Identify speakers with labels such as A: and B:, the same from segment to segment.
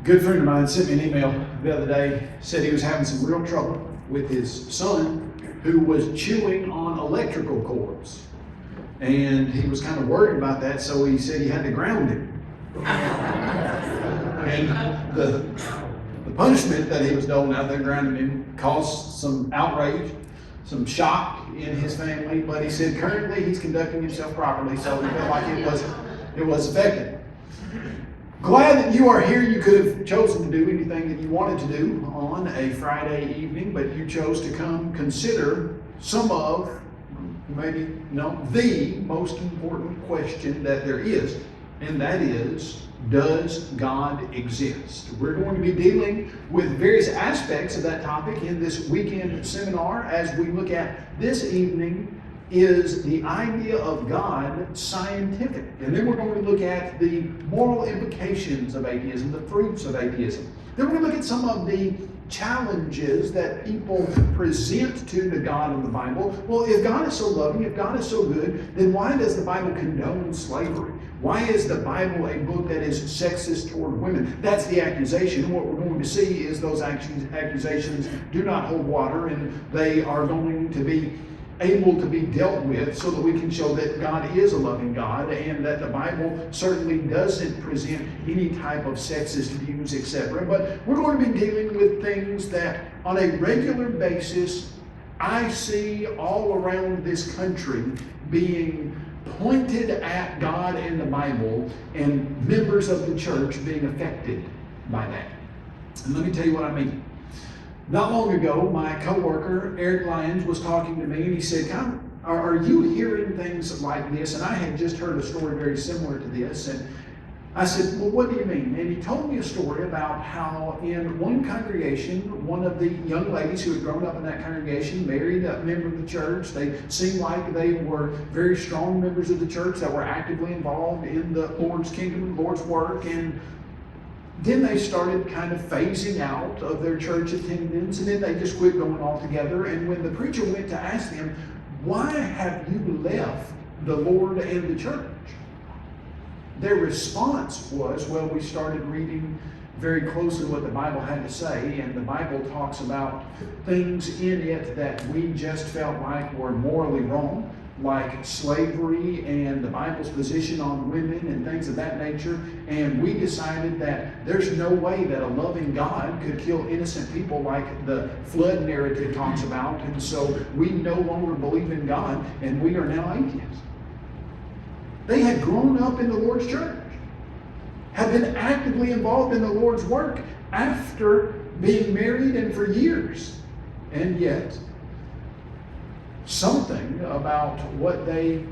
A: Good friend of mine sent me an email the other day, said he was having some real trouble with his son who was chewing on electrical cords. And he was kind of worried about that, so he said he had to ground him. And the punishment that he was doling out there grounding him caused some outrage, some shock in his family, but he said currently he's conducting himself properly, so he felt like it was effective. Glad that you are here. You could have chosen to do anything that you wanted to do on a Friday evening, but you chose to come consider some of, maybe no, the most important question that there is, and that is, does God exist? We're going to be dealing with various aspects of that topic in this weekend seminar as we look at this evening. Is the idea of God scientific? And then we're going to look at the moral implications of atheism, the fruits of atheism. Then we're going to look at some of the challenges that people present to the God of the Bible. Well, if God is so loving, if God is so good, then why does the Bible condone slavery? Why is the Bible a book that is sexist toward women? That's the accusation. And what we're going to see is those accusations do not hold water, and they are going to be able to be dealt with so that we can show that God is a loving God and that the Bible certainly doesn't present any type of sexist views, etc. But we're going to be dealing with things that on a regular basis I see all around this country being pointed at God and the Bible, and members of the church being affected by that. And let me tell you what I mean. Not long ago, my coworker, Eric Lyons, was talking to me, and he said, are you hearing things like this? And I had just heard a story very similar to this. And I said, well, what do you mean? And he told me a story about how in one congregation, one of the young ladies who had grown up in that congregation married a member of the church. They seemed like they were very strong members of the church that were actively involved in the Lord's kingdom, the Lord's work. And then they started kind of phasing out of their church attendance, and then they just quit going altogether. And when the preacher went to ask them, why have you left the Lord and the church? Their response was, well, we started reading very closely what the Bible had to say, and the Bible talks about things in it that we just felt like were morally wrong, like slavery and the Bible's position on women and things of that nature. And we decided that there's no way that a loving God could kill innocent people like the flood narrative talks about. And so we no longer believe in God, and we are now atheists. They had grown up in the Lord's church, had been actively involved in the Lord's work after being married and for years. And yet, something about what they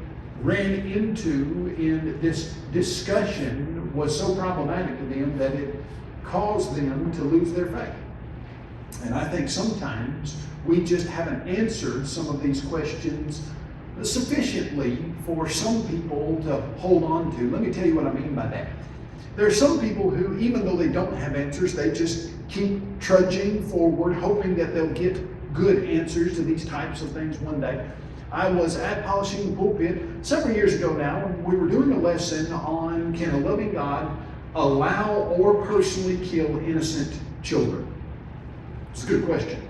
A: ran into in this discussion was so problematic to them that it caused them to lose their faith. And I think sometimes we just haven't answered some of these questions sufficiently for some people to hold on to. Let me tell you what I mean by that. There are some people who, even though they don't have answers, they just keep trudging forward, hoping that they'll get good answers to these types of things one day. I was at Polishing the Pulpit several years ago now, and we were doing a lesson on, can a loving God allow or personally kill innocent children? It's a good question.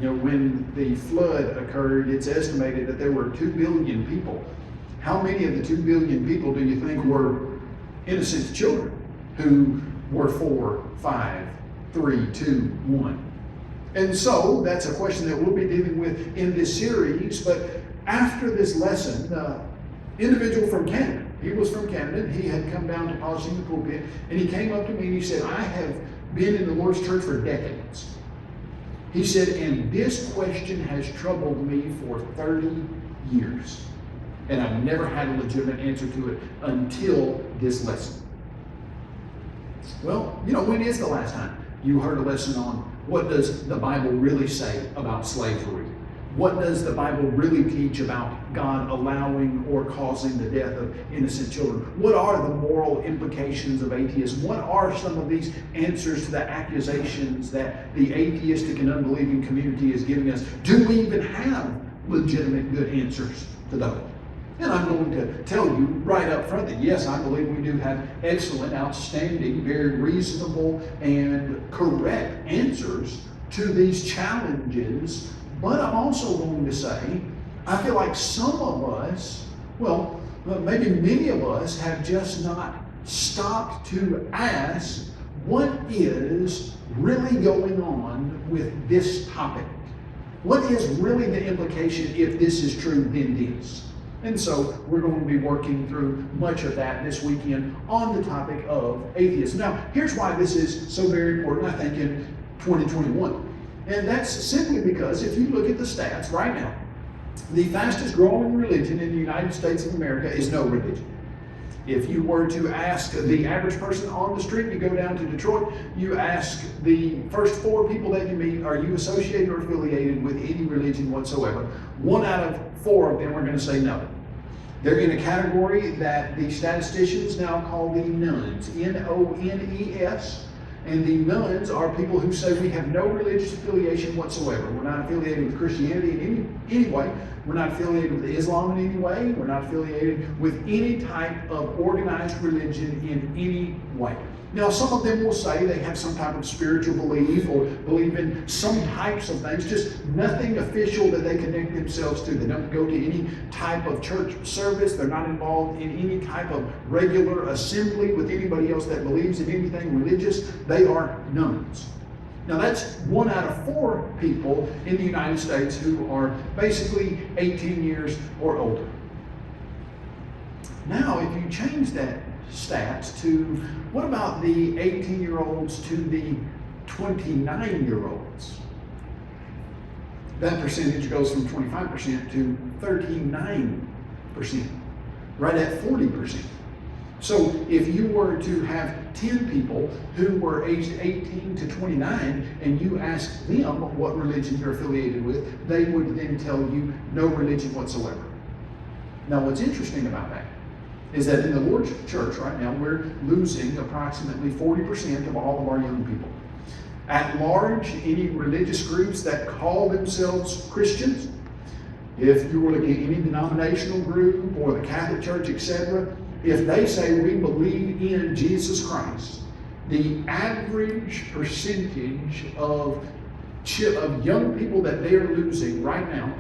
A: You know, when the flood occurred, it's estimated that there were 2 billion people. How many of the 2 billion people do you think were innocent children who were 4, 5, 3, 2, 1? And so that's a question that we'll be dealing with in this series. But after this lesson, the individual from Canada, he was from Canada, he had come down to Polishing the Pulpit, and he came up to me and he said, I have been in the Lord's church for decades. He said, and this question has troubled me for 30 years. And I've never had a legitimate answer to it until this lesson. Well, you know, when is the last time you heard a lesson on what does the Bible really say about slavery? What does the Bible really teach about God allowing or causing the death of innocent children? What are the moral implications of atheism? What are some of these answers to the accusations that the atheistic and unbelieving community is giving us? Do we even have legitimate good answers to those? And I'm going to tell you right up front that yes, I believe we do have excellent, outstanding, very reasonable, and correct answers to these challenges. But I'm also going to say, I feel like some of us, well, maybe many of us have just not stopped to ask what is really going on with this topic. What is really the implication if this is true, then this? And so we're going to be working through much of that this weekend on the topic of atheism. Now, here's why this is so very important, I think, in 2021. And that's simply because if you look at the stats right now, the fastest growing religion in the United States of America is no religion. If you were to ask the average person on the street, you go down to Detroit, you ask the first 4 people that you meet, are you associated or affiliated with any religion whatsoever? 1 out of 4 of them are going to say no. They're in a category that the statisticians now call the nones, N-O-N-E-S. And the nones are people who say we have no religious affiliation whatsoever. We're not affiliated with Christianity in any way. We're not affiliated with Islam in any way. We're not affiliated with any type of organized religion in any way. Now, some of them will say they have some type of spiritual belief or believe in some types of things, just nothing official that they connect themselves to. They don't go to any type of church service. They're not involved in any type of regular assembly with anybody else that believes in anything religious. They are nones. Now, that's 1 out of 4 people in the United States who are basically 18 years or older. Now, if you change that stats to what about the 18-year-olds to the 29-year-olds? That percentage goes from 25% to 39%, right at 40%. So if you were to have 10 people who were aged 18 to 29 and you asked them what religion you're affiliated with, they would then tell you no religion whatsoever. Now, what's interesting about that is that in the Lord's church right now, we're losing approximately 40% of all of our young people. At large, any religious groups that call themselves Christians, if you were looking at any denominational group or the Catholic Church, etc., if they say we believe in Jesus Christ, the average percentage of young people that they are losing right now,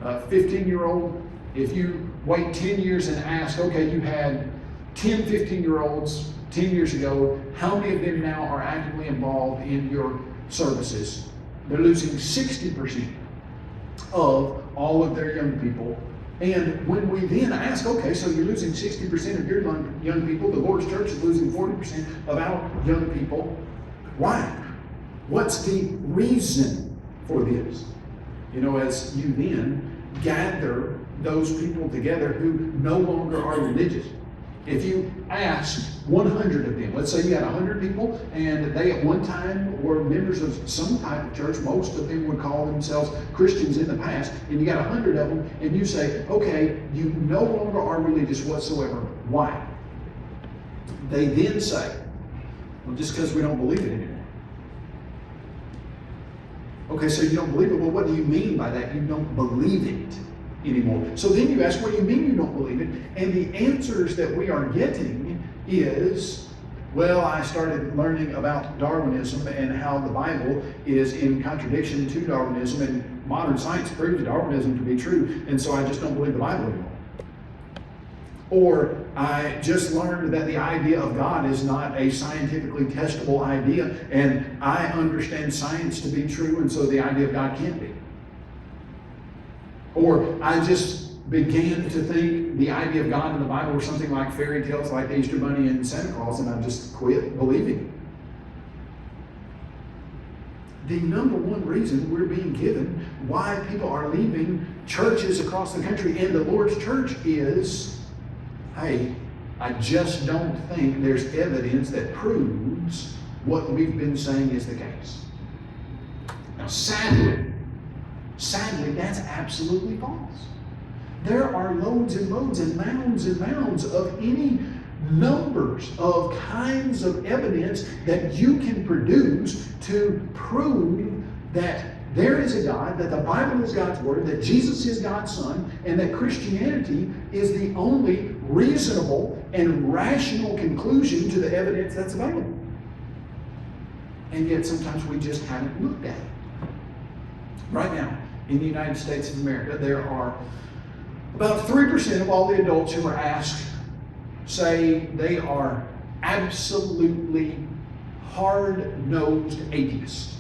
A: 15-year-old, if you wait 10 years and ask, okay, you had 10 15-year-olds 10 years ago, how many of them now are actively involved in your services? They're losing 60% of all of their young people. And when we then ask, okay, so you're losing 60% of your young people, the Lord's church is losing 40% of our young people. Why? What's the reason for this? You know, as you then gather those people together who no longer are religious. If you ask 100 of them, let's say you had 100 people and they at one time were members of some type of church, most of them would call themselves Christians in the past, and you got 100 of them and you say, okay, you no longer are religious whatsoever. Why? They then say, well, just because we don't believe it anymore. Okay, so you don't believe it. Well, what do you mean by that? You don't believe it anymore. So then you ask, what do you mean you don't believe it? And the answers that we are getting is, well, I started learning about Darwinism and how the Bible is in contradiction to Darwinism, and modern science proves Darwinism to be true, and so I just don't believe the Bible anymore. Or I just learned that the idea of God is not a scientifically testable idea, and I understand science to be true, and so the idea of God can't be. Or I just began to think the idea of God in the Bible was something like fairy tales like the Easter Bunny and Santa Claus, and I just quit believing. The number one reason we're being given why people are leaving churches across the country and the Lord's church is, hey, I just don't think there's evidence that proves what we've been saying is the case. Now, sadly, that's absolutely false. There are loads and loads and mounds of any numbers of kinds of evidence that you can produce to prove that there is a God, that the Bible is God's Word, that Jesus is God's Son, and that Christianity is the only reasonable and rational conclusion to the evidence that's available. And yet sometimes we just haven't looked at it. Right now, in the United States of America, there are about 3% of all the adults who are asked say they are absolutely hard-nosed atheists.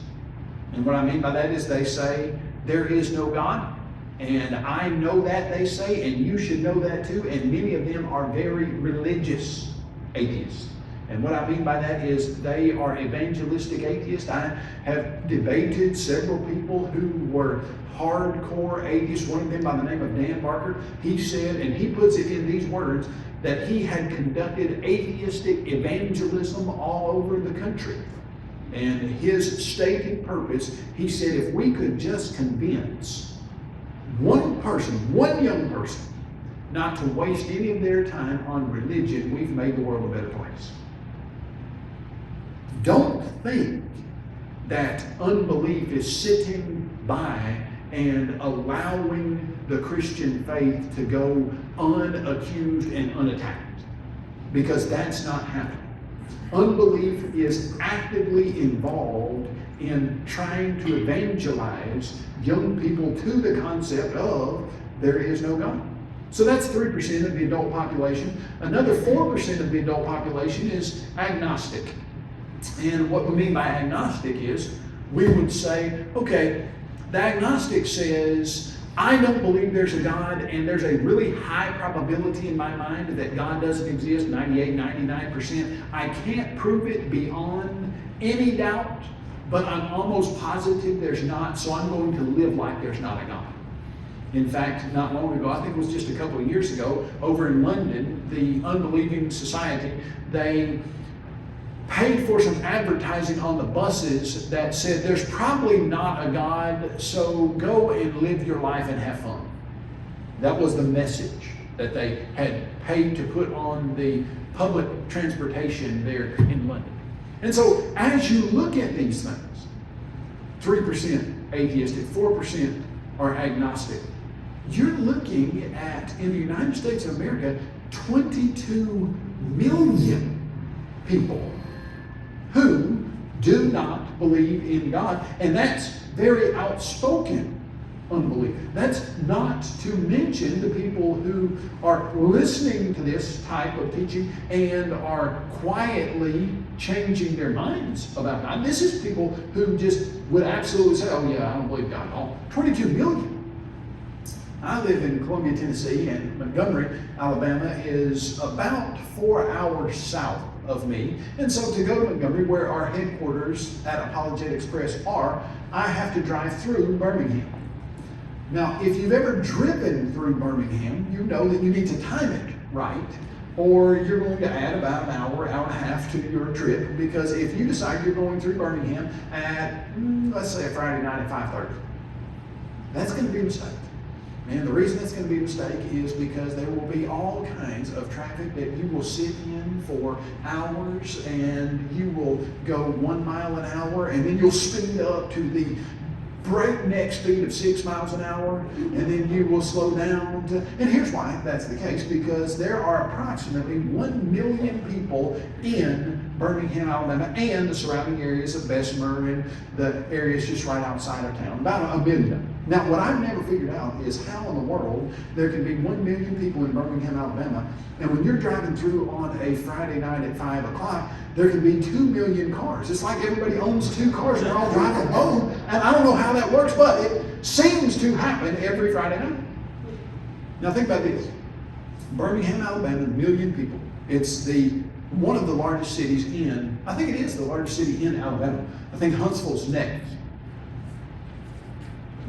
A: And what I mean by that is they say there is no God, and I know that, they say, and you should know that too, and many of them are very religious atheists. And what I mean by that is they are evangelistic atheists. I have debated several people who were hardcore atheists, one of them by the name of Dan Barker. He said, and he puts it in these words, that he had conducted atheistic evangelism all over the country. And his stated purpose, he said, if we could just convince one person, one young person, not to waste any of their time on religion, we've made the world a better place. Don't think that unbelief is sitting by and allowing the Christian faith to go unaccused and unattacked, because that's not happening. Unbelief is actively involved in trying to evangelize young people to the concept of there is no God. So that's 3% of the adult population. Another 4% of the adult population is agnostic. And what we mean by agnostic is we would say, okay, the agnostic says, I don't believe there's a God, and there's a really high probability in my mind that God doesn't exist, 98, 99%. I can't prove it beyond any doubt, but I'm almost positive there's not, so I'm going to live like there's not a God. In fact, not long ago, I think it was just a couple of years ago, over in London, the Unbelieving Society, they paid for some advertising on the buses that said, there's probably not a God, so go and live your life and have fun. That was the message that they had paid to put on the public transportation there in London. And so as you look at these things, 3% atheistic, 4% are agnostic, you're looking at, in the United States of America, 22 million people who do not believe in God. And that's very outspoken unbelief. That's not to mention the people who are listening to this type of teaching and are quietly changing their minds about God. This is people who just would absolutely say, oh yeah, I don't believe God at all. 22 million. I live in Columbia, Tennessee, and Montgomery, Alabama is about 4 hours south of me. And so to go to Montgomery, where our headquarters at Apologetics Press are, I have to drive through Birmingham. Now, if you've ever driven through Birmingham, you know that you need to time it right, or you're going to add about an hour, hour and a half to your trip, because if you decide you're going through Birmingham at, let's say, a Friday night at 5:30, that's going to be a mistake. And the reason it's going to be a mistake is because there will be all kinds of traffic that you will sit in for hours, and you will go 1 mile an hour, and then you'll speed up to the breakneck speed of 6 miles an hour, and then you will slow down to, and here's why that's the case, because there are approximately 1 million people in Birmingham, Alabama, and the surrounding areas of Bessemer and the areas just right outside of town, about 1 million. Now, what I've never figured out is how in the world there can be 1 million people in Birmingham, Alabama, and when you're driving through on a Friday night at 5 o'clock, there can be 2 million cars. It's like everybody owns 2 cars and they're all driving home, and I don't know how that works, but it seems to happen every Friday night. Now think about this. Birmingham, Alabama, 1 million people. It's one of the largest cities in, I think it is the largest city in Alabama. I think Huntsville's next.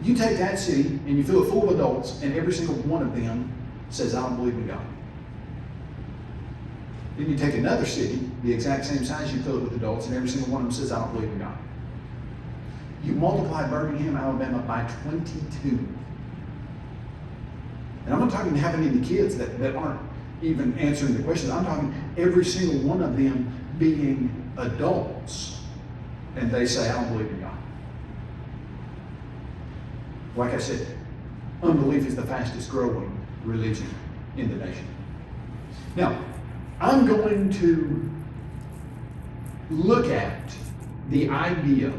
A: You take that city and you fill it full of adults, and every single one of them says, I don't believe in God. Then you take another city, the exact same size, you fill it with adults, and every single one of them says, I don't believe in God. You multiply Birmingham, Alabama by 22. And I'm not talking having any kids that aren't even answering the questions. I'm talking every single one of them being adults, and they say, I don't believe in God. Like I said, unbelief is the fastest growing religion in the nation. Now, I'm going to look at the idea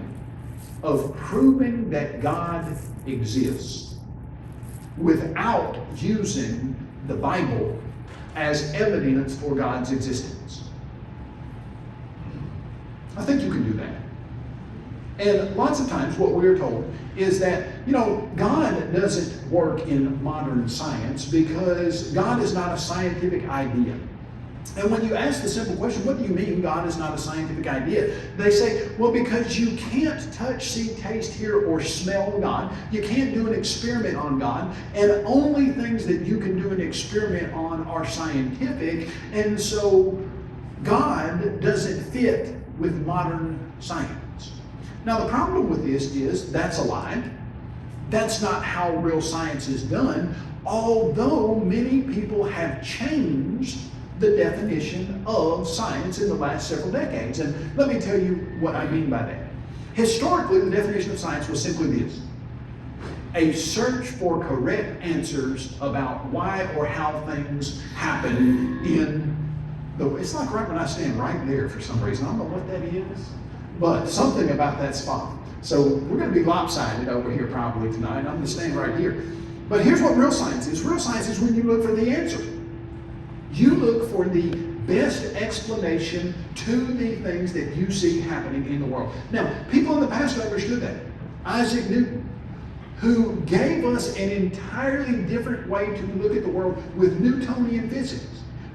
A: of proving that God exists without using the Bible as evidence for God's existence. I think you can do that. And lots of times what we're told is that, God doesn't work in modern science because God is not a scientific idea. And when you ask the simple question, what do you mean God is not a scientific idea? They say, well, because you can't touch, see, taste, hear, or smell God. You can't do an experiment on God. And only things that you can do an experiment on are scientific. And so God doesn't fit with modern science. Now, the problem with this is that's a lie. That's not how real science is done, although many people have changed the definition of science in the last several decades. And let me tell you what I mean by that. Historically, the definition of science was simply this: a search for correct answers about why or how things happen in the... It's like right when I stand right there for some reason. I don't know what that is, but something about that spot. So we're going to be lopsided over here probably tonight. I'm going to stand right here. But here's what real science is. Real science is when you look for the answer. You look for the best explanation to the things that you see happening in the world. Now, people in the past understood that. Isaac Newton, who gave us an entirely different way to look at the world with Newtonian physics.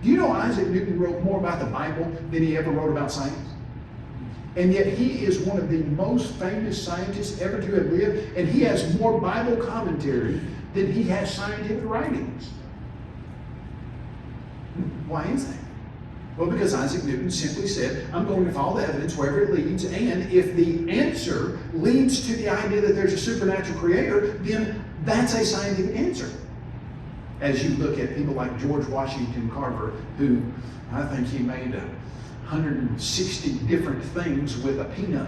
A: Do you know Isaac Newton wrote more about the Bible than he ever wrote about science? And yet he is one of the most famous scientists ever to have lived, and he has more Bible commentary than he has scientific writings. Why is that? Well, because Isaac Newton simply said, I'm going to follow the evidence wherever it leads, and if the answer leads to the idea that there's a supernatural creator, then that's a scientific answer. As you look at people like George Washington Carver, who I think he made 160 different things with a peanut.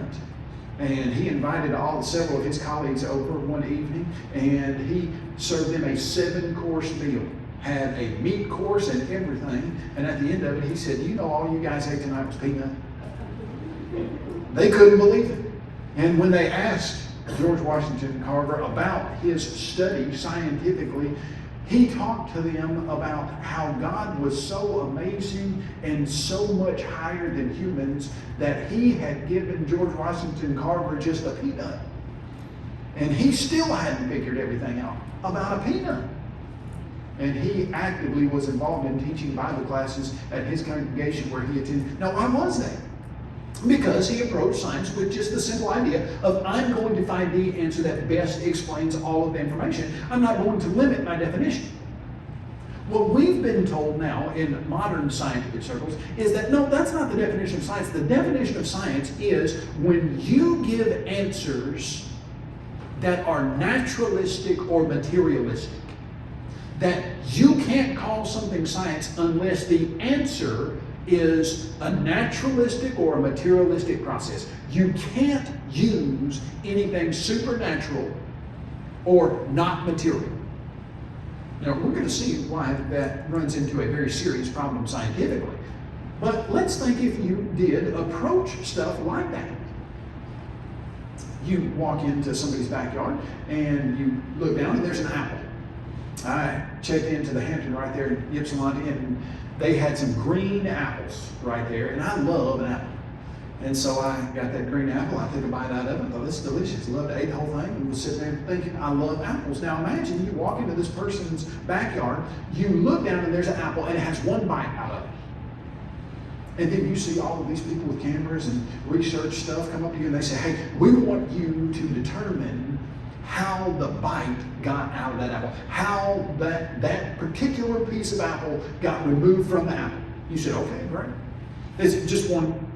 A: And he invited several of his colleagues over one evening, and he served them a 7-course meal. Had a meat course and everything, and at the end of it he said, all you guys ate tonight was peanut? They couldn't believe it. And when they asked George Washington Carver about his study scientifically, he talked to them about how God was so amazing and so much higher than humans that he had given George Washington Carver just a peanut. And he still hadn't figured everything out about a peanut. And he actively was involved in teaching Bible classes at his congregation where he attended. Now, why was that? Because he approached science with just the simple idea of, I'm going to find the answer that best explains all of the information. I'm not going to limit my definition. What we've been told now in modern scientific circles is that, no, that's not the definition of science. The definition of science is when you give answers that are naturalistic or materialistic. That you can't call something science unless the answer is a naturalistic or a materialistic process. You can't use anything supernatural or not material. Now, we're going to see why that runs into a very serious problem scientifically. But let's think if you did approach stuff like that. You walk into somebody's backyard and you look down and there's an apple. I checked into the Hampton right there in Ypsilanti, and they had some green apples right there, and I love an apple. And so I got that green apple, I took a bite out of it, I thought, this is delicious. Loved to eat the whole thing, and was sitting there thinking, I love apples. Now imagine you walk into this person's backyard, you look down and there's an apple, and it has one bite out of it. And then you see all of these people with cameras and research stuff come up to you, and they say, hey, we want you to determine how the bite got out of that apple, how that particular piece of apple got removed from the apple. You said, okay, great. There's just one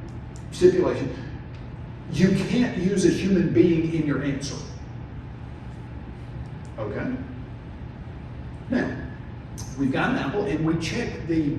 A: stipulation. You can't use a human being in your answer. Okay? Now, we've got an apple and we check the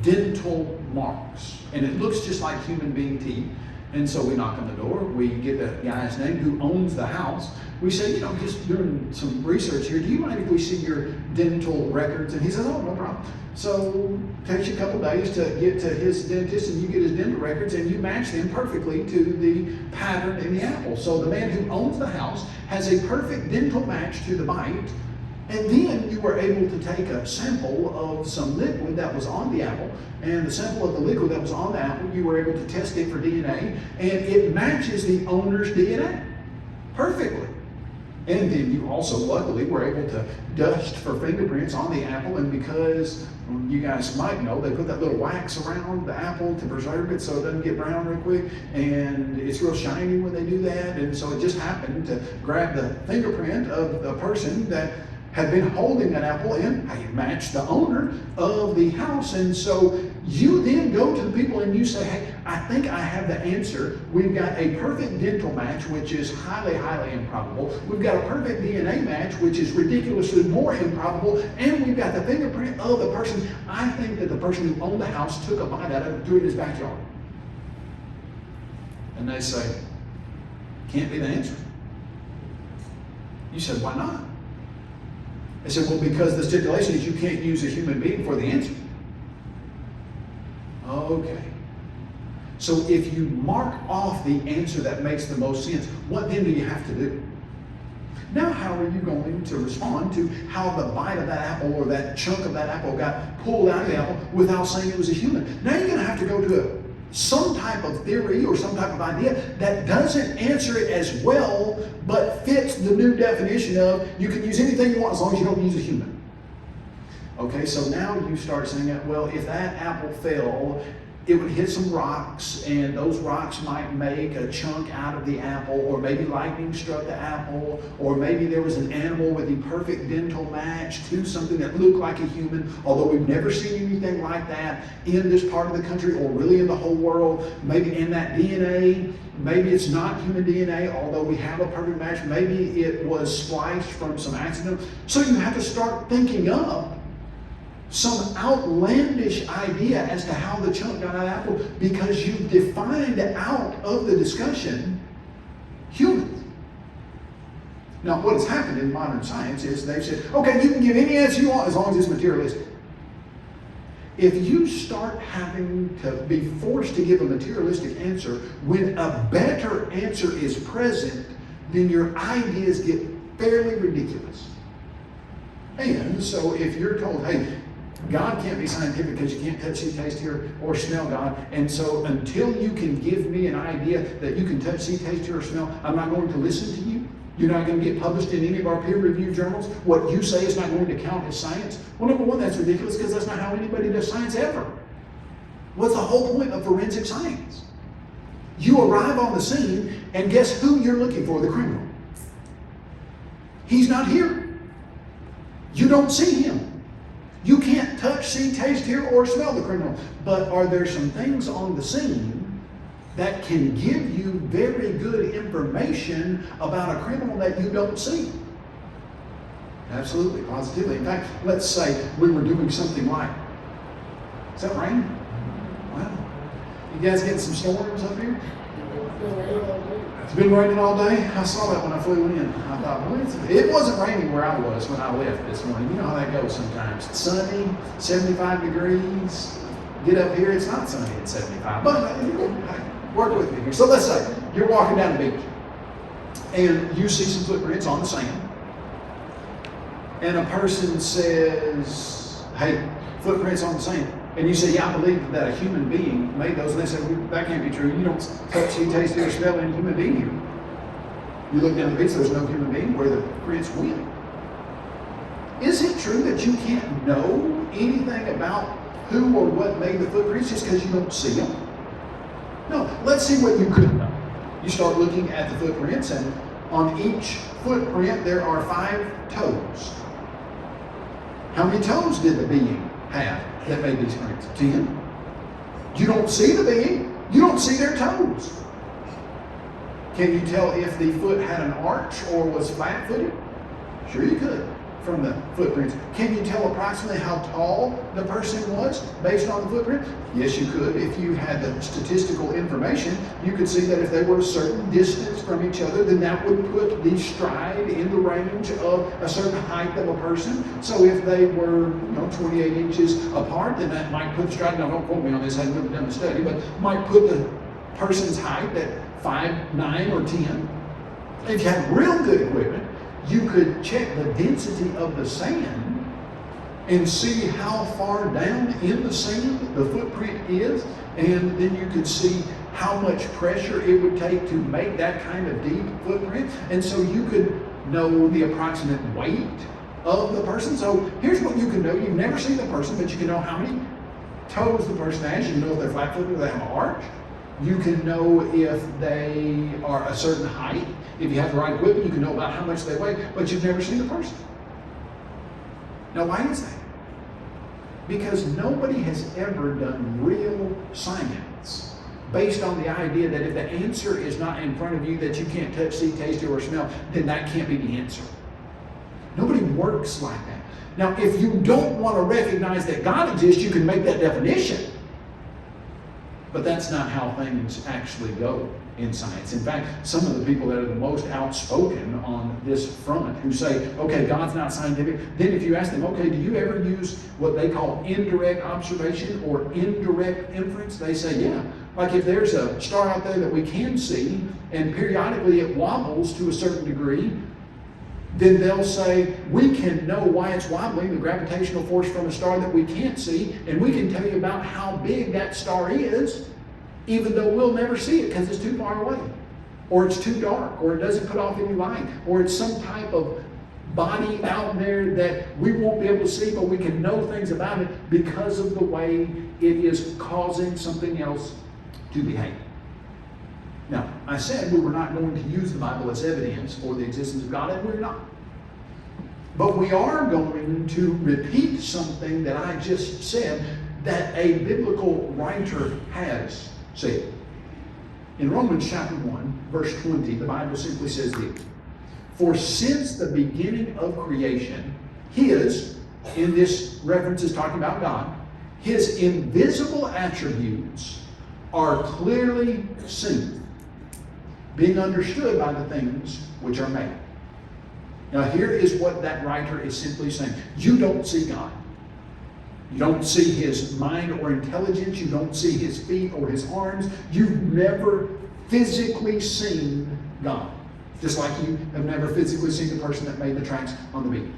A: dental marks, and it looks just like human being teeth. And so we knock on the door, we get the guy's name who owns the house. We say, just doing some research here, do you mind if we see your dental records? And he says, oh, no problem. So it takes you a couple days to get to his dentist, and you get his dental records, and you match them perfectly to the pattern in the apple. So the man who owns the house has a perfect dental match to the bite. And then you were able to take a sample of some liquid that was on the apple, and the sample of the liquid that was on the apple, you were able to test it for DNA, and it matches the owner's DNA perfectly. And then you also luckily were able to dust for fingerprints on the apple, and because you guys might know, they put that little wax around the apple to preserve it so it doesn't get brown real quick, and it's real shiny when they do that, and so it just happened to grab the fingerprint of the person that had been holding that apple, and it matched the owner of the house. And so you then go to the people and you say, hey, I think I have the answer. We've got a perfect dental match, which is highly, highly improbable. We've got a perfect DNA match, which is ridiculously more improbable. And we've got the fingerprint of the person. I think that the person who owned the house took a bite out of it, threw it in his backyard. And they say, can't be the answer. You said, why not? They said, well, because the stipulation is you can't use a human being for the answer. Okay. So if you mark off the answer that makes the most sense, what then do you have to do? Now how are you going to respond to how the bite of that apple or that chunk of that apple got pulled out of the apple without saying it was a human? Now you're going to have to go to some type of theory or some type of idea that doesn't answer it as well, but fits the new definition of you can use anything you want as long as you don't use a human. Okay, so now you start saying, well, if that apple fell, it would hit some rocks, and those rocks might make a chunk out of the apple, or maybe lightning struck the apple, or maybe there was an animal with the perfect dental match to something that looked like a human, although we've never seen anything like that in this part of the country or really in the whole world. Maybe in that DNA, maybe it's not human DNA, although we have a perfect match. Maybe it was spliced from some accident. So you have to start thinking up some outlandish idea as to how the chunk got out of the apple, because you've defined out of the discussion humans. Now, what has happened in modern science is they've said, okay, you can give any answer you want as long as it's materialistic. If you start having to be forced to give a materialistic answer when a better answer is present, then your ideas get fairly ridiculous. And so if you're told, hey, God can't be scientific because you can't touch, see, taste, hear, or smell God. And so until you can give me an idea that you can touch, see, taste, hear, or smell, I'm not going to listen to you. You're not going to get published in any of our peer-reviewed journals. What you say is not going to count as science. Well, number one, that's ridiculous because that's not how anybody does science ever. What's the whole point of forensic science? You arrive on the scene, and guess who you're looking for? The criminal. He's not here. You don't see him. You can't touch, see, taste, hear, or smell the criminal. But are there some things on the scene that can give you very good information about a criminal that you don't see? Absolutely, positively. In fact, let's say we were doing something like, is that rain? Wow. You guys getting some storms up here? It's been raining all day. I saw that when I flew in. I thought, well, it wasn't raining where I was when I left this morning. You know how that goes sometimes. It's sunny, 75 degrees. Get up here, it's not sunny at 75. But work with me here. So let's say you're walking down the beach and you see some footprints on the sand. And a person says, hey, footprints on the sand. And you say, yeah, I believe that a human being made those. And they say, well, that can't be true. You don't touch, see, taste, or smell any human being here. You look down the beach, there's no human being where the prints went. Is it true that you can't know anything about who or what made the footprints just because you don't see them? No, let's see what you could know. You start looking at the footprints, and on each footprint there are 5 toes. How many toes did the being have that made these prints? 10. You don't see the being. You don't see their toes. Can you tell if the foot had an arch or was flat-footed? Sure you could. from the footprints. Can you tell approximately how tall the person was based on the footprint? Yes, you could. If you had the statistical information, you could see that if they were a certain distance from each other, then that would put the stride in the range of a certain height of a person. So if they were 28 inches apart, then that might put the stride, now don't quote me on this, I haven't really done the study, but might put the person's height at 5'9" or 10. If you had real good equipment, you could check the density of the sand and see how far down in the sand the footprint is, and then you could see how much pressure it would take to make that kind of deep footprint, and so you could know the approximate weight of the person. So here's what you can know. You've never seen the person, but you can know how many toes the person has. You can know if they're flat-footed or they have an arch. You can know if they are a certain height. If you have the right equipment, you can know about how much they weigh, but you've never seen the person. Now, why is that? Because nobody has ever done real science based on the idea that if the answer is not in front of you, that you can't touch, see, taste, or smell, then that can't be the answer. Nobody works like that. Now, if you don't want to recognize that God exists, you can make that definition. But that's not how things actually go in science. In fact, some of the people that are the most outspoken on this front who say, okay, God's not scientific, then if you ask them, okay, do you ever use what they call indirect observation or indirect inference? They say, yeah. Like if there's a star out there that we can see and periodically it wobbles to a certain degree, then they'll say, we can know why it's wobbling, the gravitational force from a star that we can't see, and we can tell you about how big that star is, even though we'll never see it because it's too far away, or it's too dark, or it doesn't put off any light, or it's some type of body out there that we won't be able to see, but we can know things about it because of the way it is causing something else to behave. Now, I said we were not going to use the Bible as evidence for the existence of God, and we're not. But we are going to repeat something that I just said that a biblical writer has said. In Romans chapter 1, verse 20, the Bible simply says this: for since the beginning of creation, His, in this reference is talking about God, His invisible attributes are clearly seen, being understood by the things which are made. Now here is what that writer is simply saying. You don't see God. You don't see His mind or intelligence. You don't see His feet or His arms. You've never physically seen God. Just like you have never physically seen the person that made the tracks on the beat.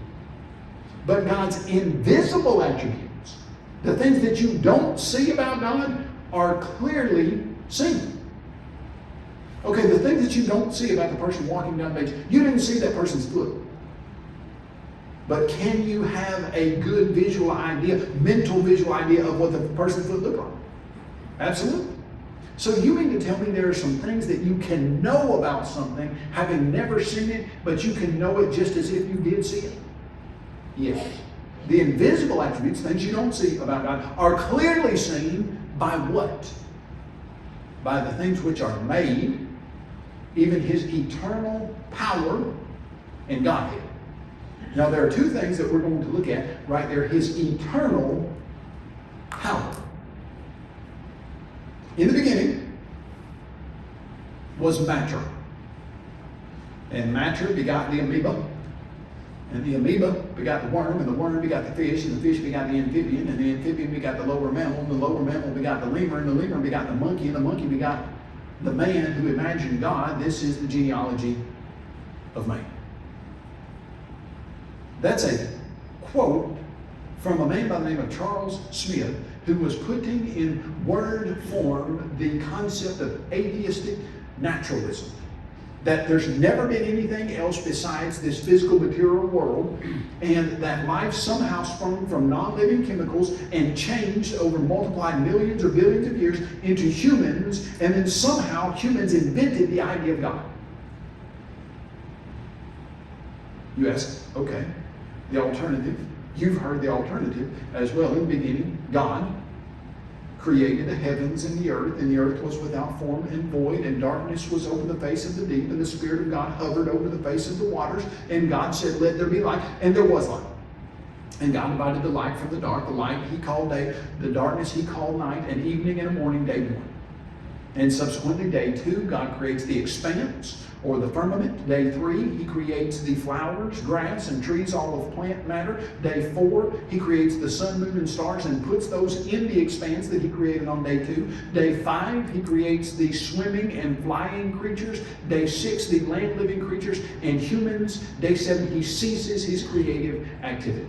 A: But God's invisible attributes, the things that you don't see about God, are clearly seen. Okay, the things that you don't see about the person walking down the beach, you didn't see that person's foot. But can you have a good visual idea, mental visual idea of what the person's foot looked like? Absolutely. So you mean to tell me there are some things that you can know about something, having never seen it, but you can know it just as if you did see it? Yes. The invisible attributes, things you don't see about God, are clearly seen by what? By the things which are made, even His eternal power and Godhead. Now there are two things that we're going to look at right there. His eternal power. In the beginning was matter. And matter begot the amoeba. And the amoeba begot the worm, and the worm begot the fish, and the fish begot the amphibian, and the amphibian begot the lower mammal, and the lower mammal begot the lemur, and the lemur begot the monkey, and the monkey begot the man who imagined God. This is the genealogy of man. That's a quote from a man by the name of Charles Smith, who was putting in word form the concept of atheistic naturalism. That there's never been anything else besides this physical material world, and that life somehow sprung from non-living chemicals and changed over multiplied millions or billions of years into humans, and then somehow humans invented the idea of God. You ask, okay, the alternative. You've heard the alternative as well. In the beginning, God created the heavens and the earth was without form and void, and darkness was over the face of the deep, and the Spirit of God hovered over the face of the waters, and God said, let there be light, and there was light. And God divided the light from the dark. The light he called day, the darkness he called night, and evening and morning, day one. And subsequently, day 2, God creates the expanse, or the firmament. Day 3, he creates the flowers, grass, and trees, all of plant matter. Day 4, he creates the sun, moon, and stars and puts those in the expanse that he created on day 2. Day 5, he creates the swimming and flying creatures. Day 6, the land-living creatures and humans. Day 7, he ceases his creative activity.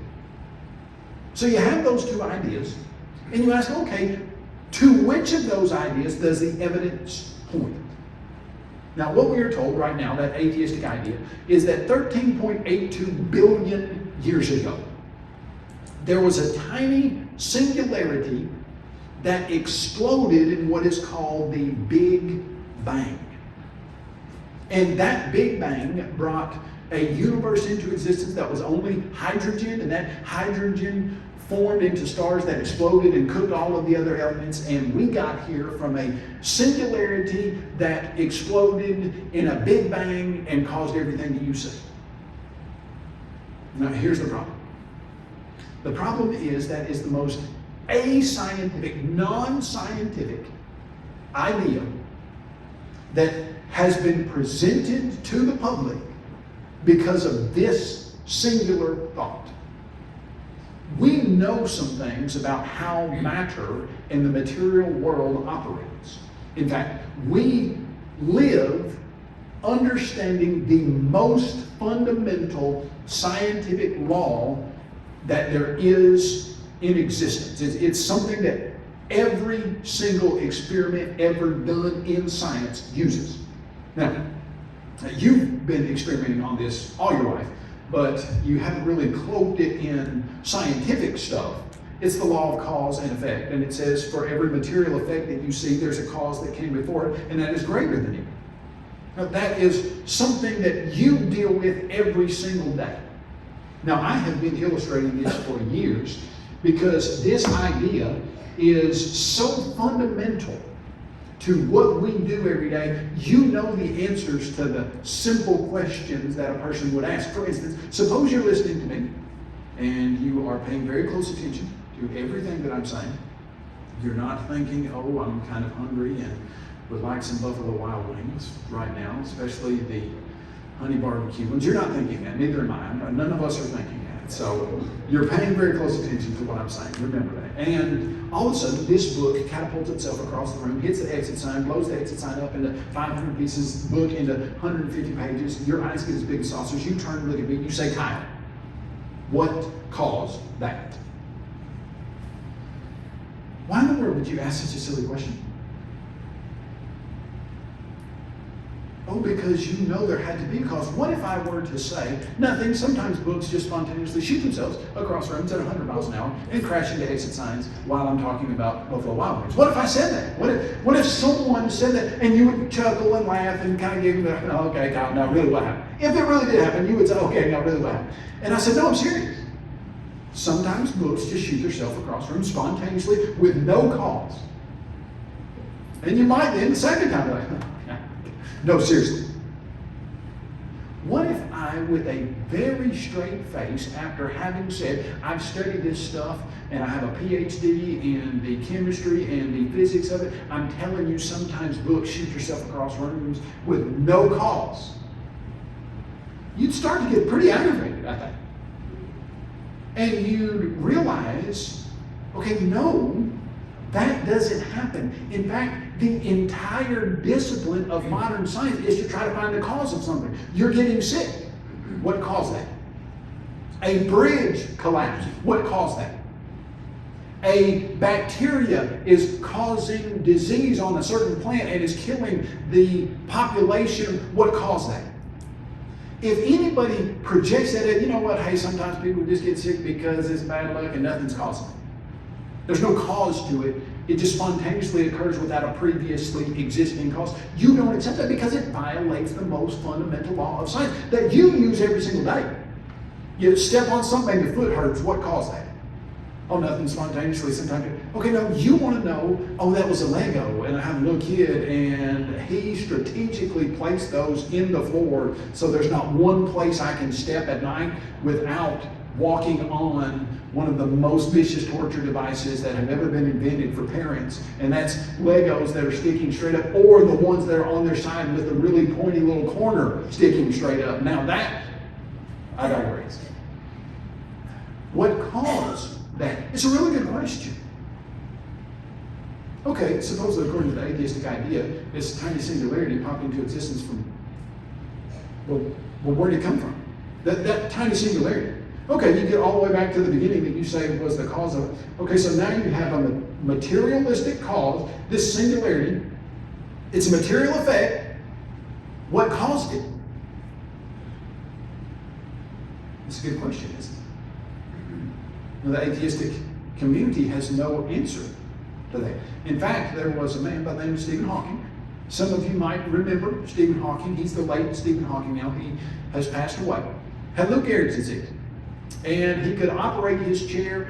A: So you have those two ideas, and you ask, okay, to which of those ideas does the evidence point? Now, what we are told right now, that atheistic idea, is that 13.82 billion years ago, there was a tiny singularity that exploded in what is called the Big Bang. And that Big Bang brought a universe into existence that was only hydrogen, and that hydrogen formed into stars that exploded and cooked all of the other elements, and we got here from a singularity that exploded in a Big Bang and caused everything that you see. Now, here's the problem. The problem is that is the most ascientific, non-scientific idea that has been presented to the public because of this singular thought. We know some things about how matter in the material world operates. In fact, we live understanding the most fundamental scientific law that there is in existence. It's something that every single experiment ever done in science uses. Now, you've been experimenting on this all your life, but you haven't really cloaked it in scientific stuff. It's the law of cause and effect. And it says for every material effect that you see, there's a cause that came before it, and that is greater than you. Now, that is something that you deal with every single day. Now, I have been illustrating this for years because this idea is so fundamental to what we do every day. You know the answers to the simple questions that a person would ask. For instance, suppose you're listening to me and you are paying very close attention to everything that I'm saying. You're not thinking, oh, I'm kind of hungry and would like some Buffalo Wild Wings right now, especially the honey barbecue ones. You're not thinking that, neither am I. None of us are thinking that. So you're paying very close attention to what I'm saying. Remember that. And all of a sudden, this book catapults itself across the room, hits the exit sign, blows the exit sign up into 500 pieces, book into 150 pages. Your eyes get as big as saucers. You turn and look at me. You say, Kyle, what caused that? Why in the world would you ask such a silly question? Oh, because you know there had to be a cause. What if I were to say nothing? Sometimes books just spontaneously shoot themselves across rooms at 100 miles an hour and crash into exit signs while I'm talking about Buffalo Wild Wings. What if I said that? What if someone said that and you would chuckle and laugh and kind of give me the, oh, okay, Kyle, now really what happened? If it really did happen, you would say, okay, now really what happened? And I said, no, I'm serious. Sometimes books just shoot themselves across rooms spontaneously with no cause. And you might then the second time, like, no, seriously. What if I, with a very straight face, after having said, I've studied this stuff and I have a PhD in the chemistry and the physics of it, I'm telling you sometimes books shoot yourself across rooms with no cause. You'd start to get pretty aggravated, I think. And you'd realize, okay, no, that doesn't happen. In fact, the entire discipline of modern science is to try to find the cause of something. You're getting sick. What caused that? A bridge collapsed. What caused that? A bacteria is causing disease on a certain plant and is killing the population. What caused that? If anybody projects that, you know what, hey, sometimes people just get sick because it's bad luck and nothing's causing it. There's no cause to it. It just spontaneously occurs without a previously existing cause. You don't accept that because it violates the most fundamental law of science that you use every single day. You step on something, your foot hurts. What caused that? Oh, nothing spontaneously. Sometimes, okay, no, you want to know, oh, that was a Lego, and I have a little kid, and he strategically placed those in the floor so there's not one place I can step at night without walking on one of the most vicious torture devices that have ever been invented for parents, and that's Legos that are sticking straight up, or the ones that are on their side with the really pointy little corner sticking straight up. Now that, I digress. What caused that? It's a really good question. Okay, supposedly according to the atheistic idea, this tiny singularity popped into existence from, well, where did it come from? That tiny singularity. Okay, you get all the way back to the beginning that you say was the cause of it. Okay, so now you have a materialistic cause, this singularity. It's a material effect. What caused it? It's a good question, isn't it? The atheistic community has no answer to that. In fact, there was a man by the name of Stephen Hawking. Some of you might remember Stephen Hawking. He's the late Stephen Hawking now. He has passed away. Had Lou Gehrig's disease. And he could operate his chair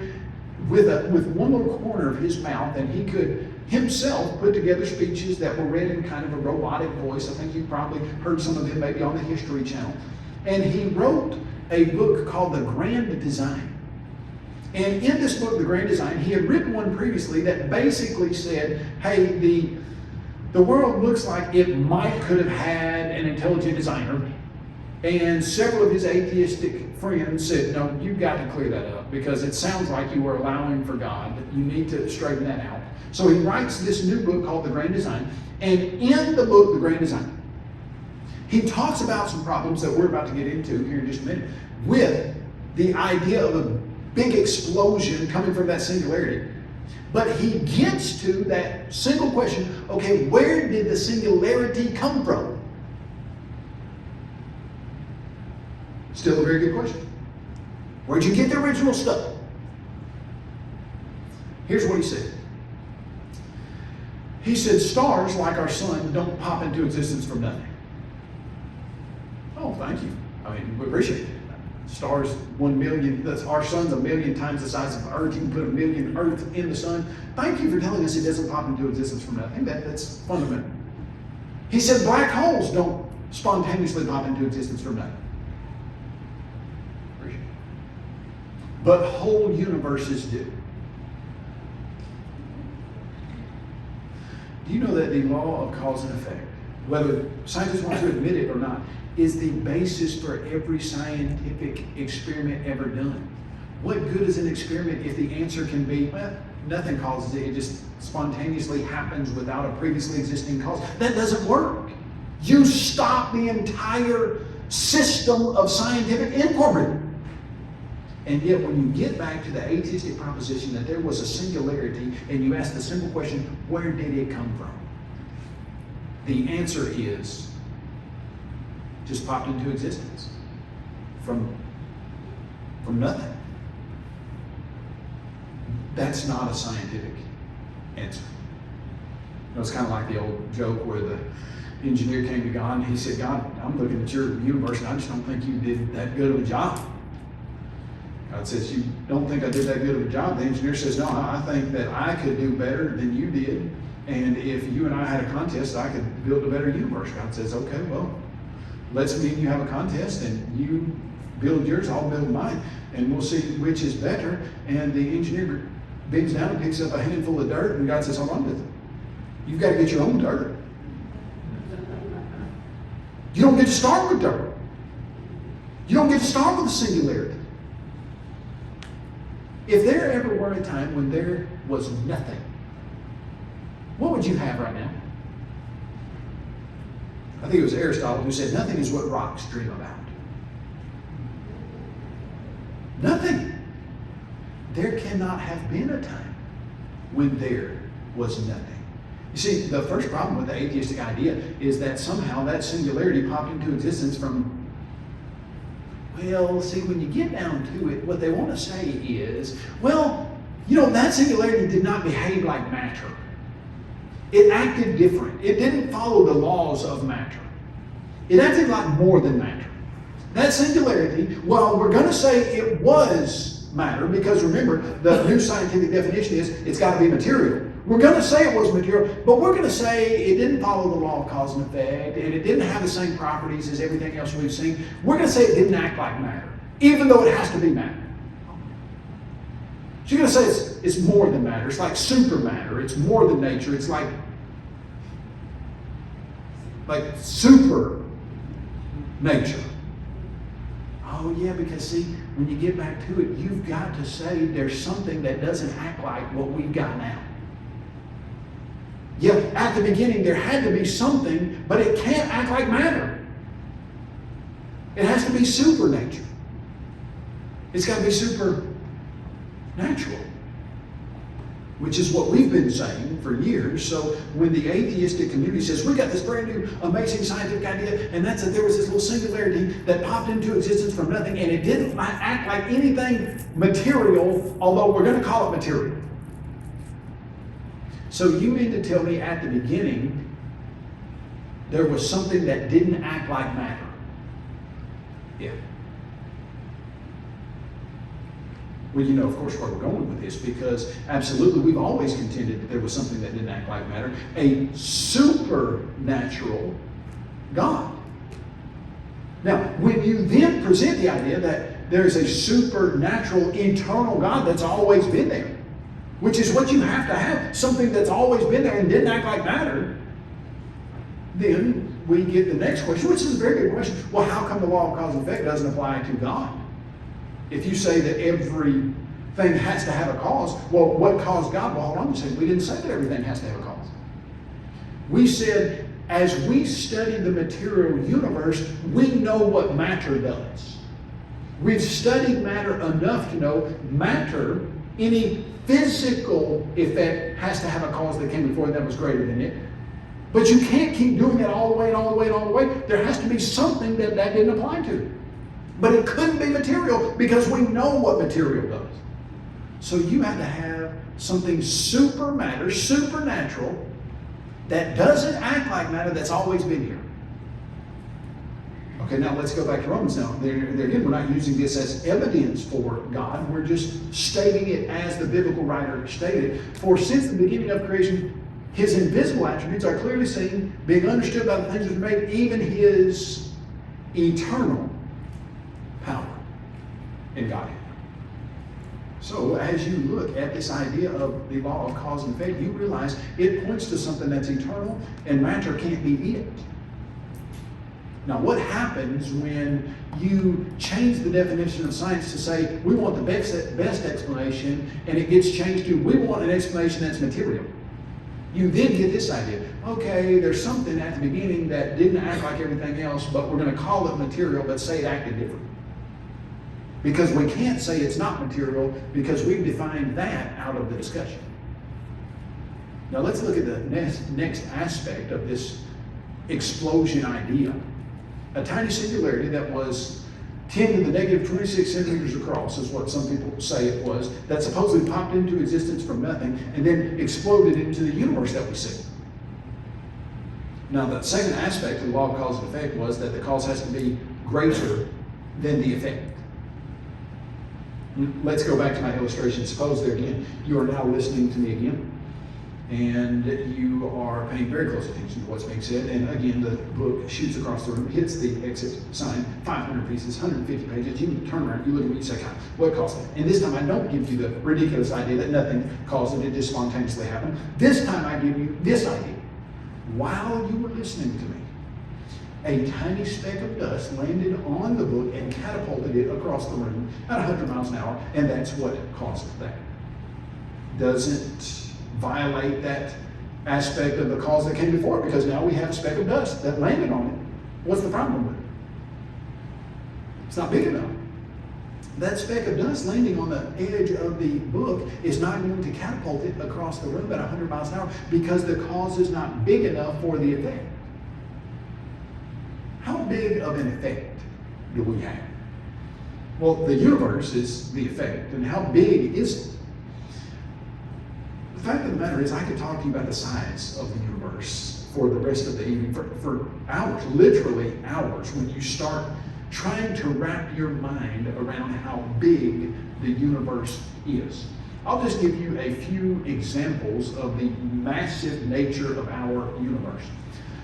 A: with one little corner of his mouth, and he could himself put together speeches that were read in kind of a robotic voice. I think you've probably heard some of them maybe on the History Channel. And he wrote a book called The Grand Design. And in this book, The Grand Design, he had written one previously that basically said, hey, the world looks like it could have had an intelligent designer. And several of his atheistic friends said, no, you've got to clear that up because it sounds like you are allowing for God. You need to straighten that out. So he writes this new book called The Grand Design. And in the book, The Grand Design, he talks about some problems that we're about to get into here in just a minute with the idea of a big explosion coming from that singularity. But he gets to that single question, okay, where did the singularity come from? Still a very good question. Where'd you get the original stuff? Here's what he said. He said, stars like our sun don't pop into existence from nothing. Oh, thank you. I mean, we appreciate it. Stars, 1 million, our sun's 1 million times the size of Earth. You can put 1 million Earth in the sun. Thank you for telling us it doesn't pop into existence from nothing. That's fundamental. He said black holes don't spontaneously pop into existence from nothing. Appreciate it. But whole universes do. Do you know that the law of cause and effect, whether scientists want to admit it or not, is the basis for every scientific experiment ever done? What good is an experiment if the answer can be, well, nothing causes it, it just spontaneously happens without a previously existing cause? That doesn't work. You stop the entire system of scientific inquiry. And yet when you get back to the atheistic proposition that there was a singularity and you ask the simple question, where did it come from? The answer is, just popped into existence from nothing. That's not a scientific answer. You know, it's kind of like the old joke where the engineer came to God and he said, God, I'm looking at your universe and I just don't think you did that good of a job. God says, you don't think I did that good of a job? The engineer says, no, I think that I could do better than you did. And if you and I had a contest, I could build a better universe. God says, okay, well, let's me and you have a contest and you build yours, I'll build mine. And we'll see which is better. And the engineer bends down and picks up a handful of dirt and God says, hold on to it. You've got to get your own dirt. You don't get to start with dirt. You don't get to start with a singularity. If there ever were a time when there was nothing, what would you have right now? I think it was Aristotle who said, nothing is what rocks dream about. Nothing. There cannot have been a time when there was nothing. You see, the first problem with the atheistic idea is that somehow that singularity popped into existence from, well, see, when you get down to it, what they want to say is, well, you know, that singularity did not behave like matter. It acted different. It didn't follow the laws of matter. It acted like more than matter. That singularity, well, we're going to say it was matter, because remember, the new scientific definition is it's got to be material. We're going to say it was material, but we're going to say it didn't follow the law of cause and effect, and it didn't have the same properties as everything else we've seen. We're going to say it didn't act like matter, even though it has to be matter. So you're going to say it's more than matter. It's like super matter. It's more than nature. It's like super nature. Oh yeah, because see, when you get back to it, you've got to say there's something that doesn't act like what we've got now. Yeah, at the beginning there had to be something, but it can't act like matter. It has to be super nature. It's got to be supernatural, which is what we've been saying for years. So when the atheistic community says, we got this brand new, amazing scientific idea, and that's that there was this little singularity that popped into existence from nothing, and it didn't act like anything material, although we're going to call it material. So you mean to tell me at the beginning, there was something that didn't act like matter? Yeah. Well, you know, of course, where we're going with this, because absolutely, we've always contended that there was something that didn't act like matter, a supernatural God. Now, when you then present the idea that there is a supernatural, eternal God that's always been there, which is what you have, something that's always been there and didn't act like matter, then we get the next question, which is a very good question. Well, how come the law of cause and effect doesn't apply to God? If you say that everything has to have a cause, well, what caused God? Well, hold on a second. We didn't say that everything has to have a cause. We said, as we study the material universe, we know what matter does. We've studied matter enough to know matter, any physical effect, has to have a cause that came before it that was greater than it. But you can't keep doing that all the way and all the way and all the way. There has to be something that didn't apply to. But it couldn't be material because we know what material does. So you had to have something super matter, supernatural, that doesn't act like matter, that's always been here. Okay, now let's go back to Romans now. There again, we're not using this as evidence for God. We're just stating it as the biblical writer stated. For since the beginning of creation, his invisible attributes are clearly seen, being understood by the things that are made, even his eternal power in Godhead. So as you look at this idea of the law of cause and effect, you realize it points to something that's eternal, and matter can't be it. Now, what happens when you change the definition of science to say we want the best explanation, and it gets changed to we want an explanation that's material? You then get this idea. Okay, there's something at the beginning that didn't act like everything else, but we're going to call it material, but say it acted different. Because we can't say it's not material because we've defined that out of the discussion. Now let's look at the next aspect of this explosion idea. A tiny singularity that was 10 to the negative 26 centimeters across is what some people say it was, that supposedly popped into existence from nothing and then exploded into the universe that we see. Now the second aspect of the law of cause and effect was that the cause has to be greater than the effect. Let's go back to my illustration. Suppose there again, you are now listening to me again, and you are paying very close attention to what's being said. And again, the book shoots across the room, hits the exit sign, 500 pieces, 150 pages. You turn around, you look at me, you say, what caused it? And this time I don't give you the ridiculous idea that nothing caused it, it just spontaneously happened. This time I give you this idea. While you were listening to me, a tiny speck of dust landed on the book and catapulted it across the room at 100 miles an hour, and that's what caused that. Doesn't violate that aspect of the cause that came before it, because now we have a speck of dust that landed on it. What's the problem with it? It's not big enough. That speck of dust landing on the edge of the book is not going to catapult it across the room at 100 miles an hour because the cause is not big enough for the effect. How big of an effect do we have? Well, the universe is the effect, and how big is it? The fact of the matter is, I could talk to you about the size of the universe for the rest of the evening, for hours, literally hours, when you start trying to wrap your mind around how big the universe is. I'll just give you a few examples of the massive nature of our universe.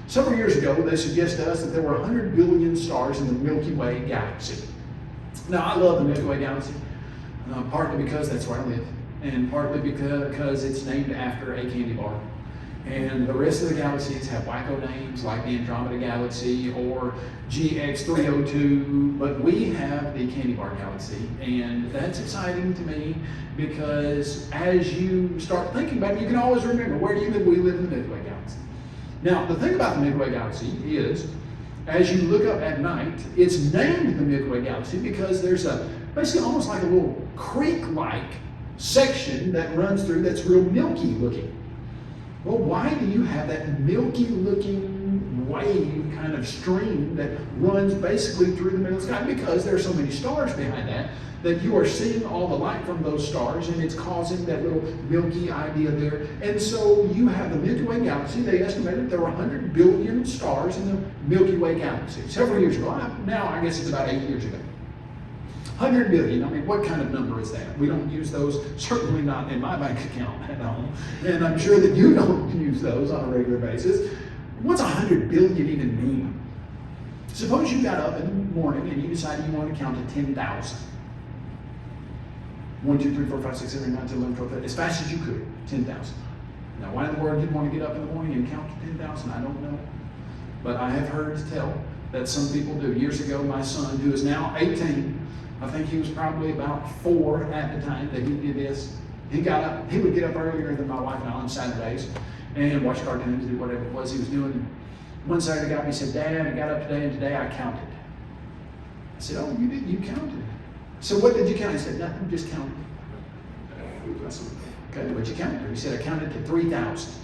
A: Several years ago, they suggested to us that there were 100 billion stars in the Milky Way galaxy. Now, I love the Milky Way galaxy, partly because that's where I live, and partly because it's named after a candy bar. And the rest of the galaxies have wacko names like the Andromeda Galaxy or GX302, but we have the Candy Bar Galaxy, and that's exciting to me because as you start thinking about it, you can always remember, where do you live? We live in the Milky Way Galaxy. Now, the thing about the Milky Way Galaxy is, as you look up at night, it's named the Milky Way Galaxy because there's basically almost like a little creek-like section that runs through that's real milky looking. Well, why do you have that milky looking wave kind of stream that runs basically through the middle of the sky? Because there are so many stars behind that you are seeing all the light from those stars, and it's causing that little milky idea there. And so you have the Milky Way galaxy. They estimated there were 100 billion stars in the Milky Way galaxy several years ago. Now I guess it's about 8 years ago. 100 billion, I mean, what kind of number is that? We don't use those, certainly not in my bank account at home, and I'm sure that you don't use those on a regular basis. What's 100 billion even mean? Suppose you got up in the morning and you decided you want to count to 10,000. 1, 2, 3, 4, 5, 6, 7, 8, 9, 10, 11, 12, 13, as fast as you could, 10,000. Now, why in the world you'd want to get up in the morning and count to 10,000, I don't know. But I have heard tell that some people do. Years ago, my son, who is now 18, I think he was probably about 4 at the time that he did this. He would get up earlier than my wife and I on Saturdays and watch cartoons, do whatever it was he was doing. One Saturday, he got up and he said, "Dad, I got up today and today I counted." I said, "Oh, you did? You counted?" So what did you count? He said, "Nothing, just counted." I said, "Okay, what'd you count to?" He said, "I counted to 3,000.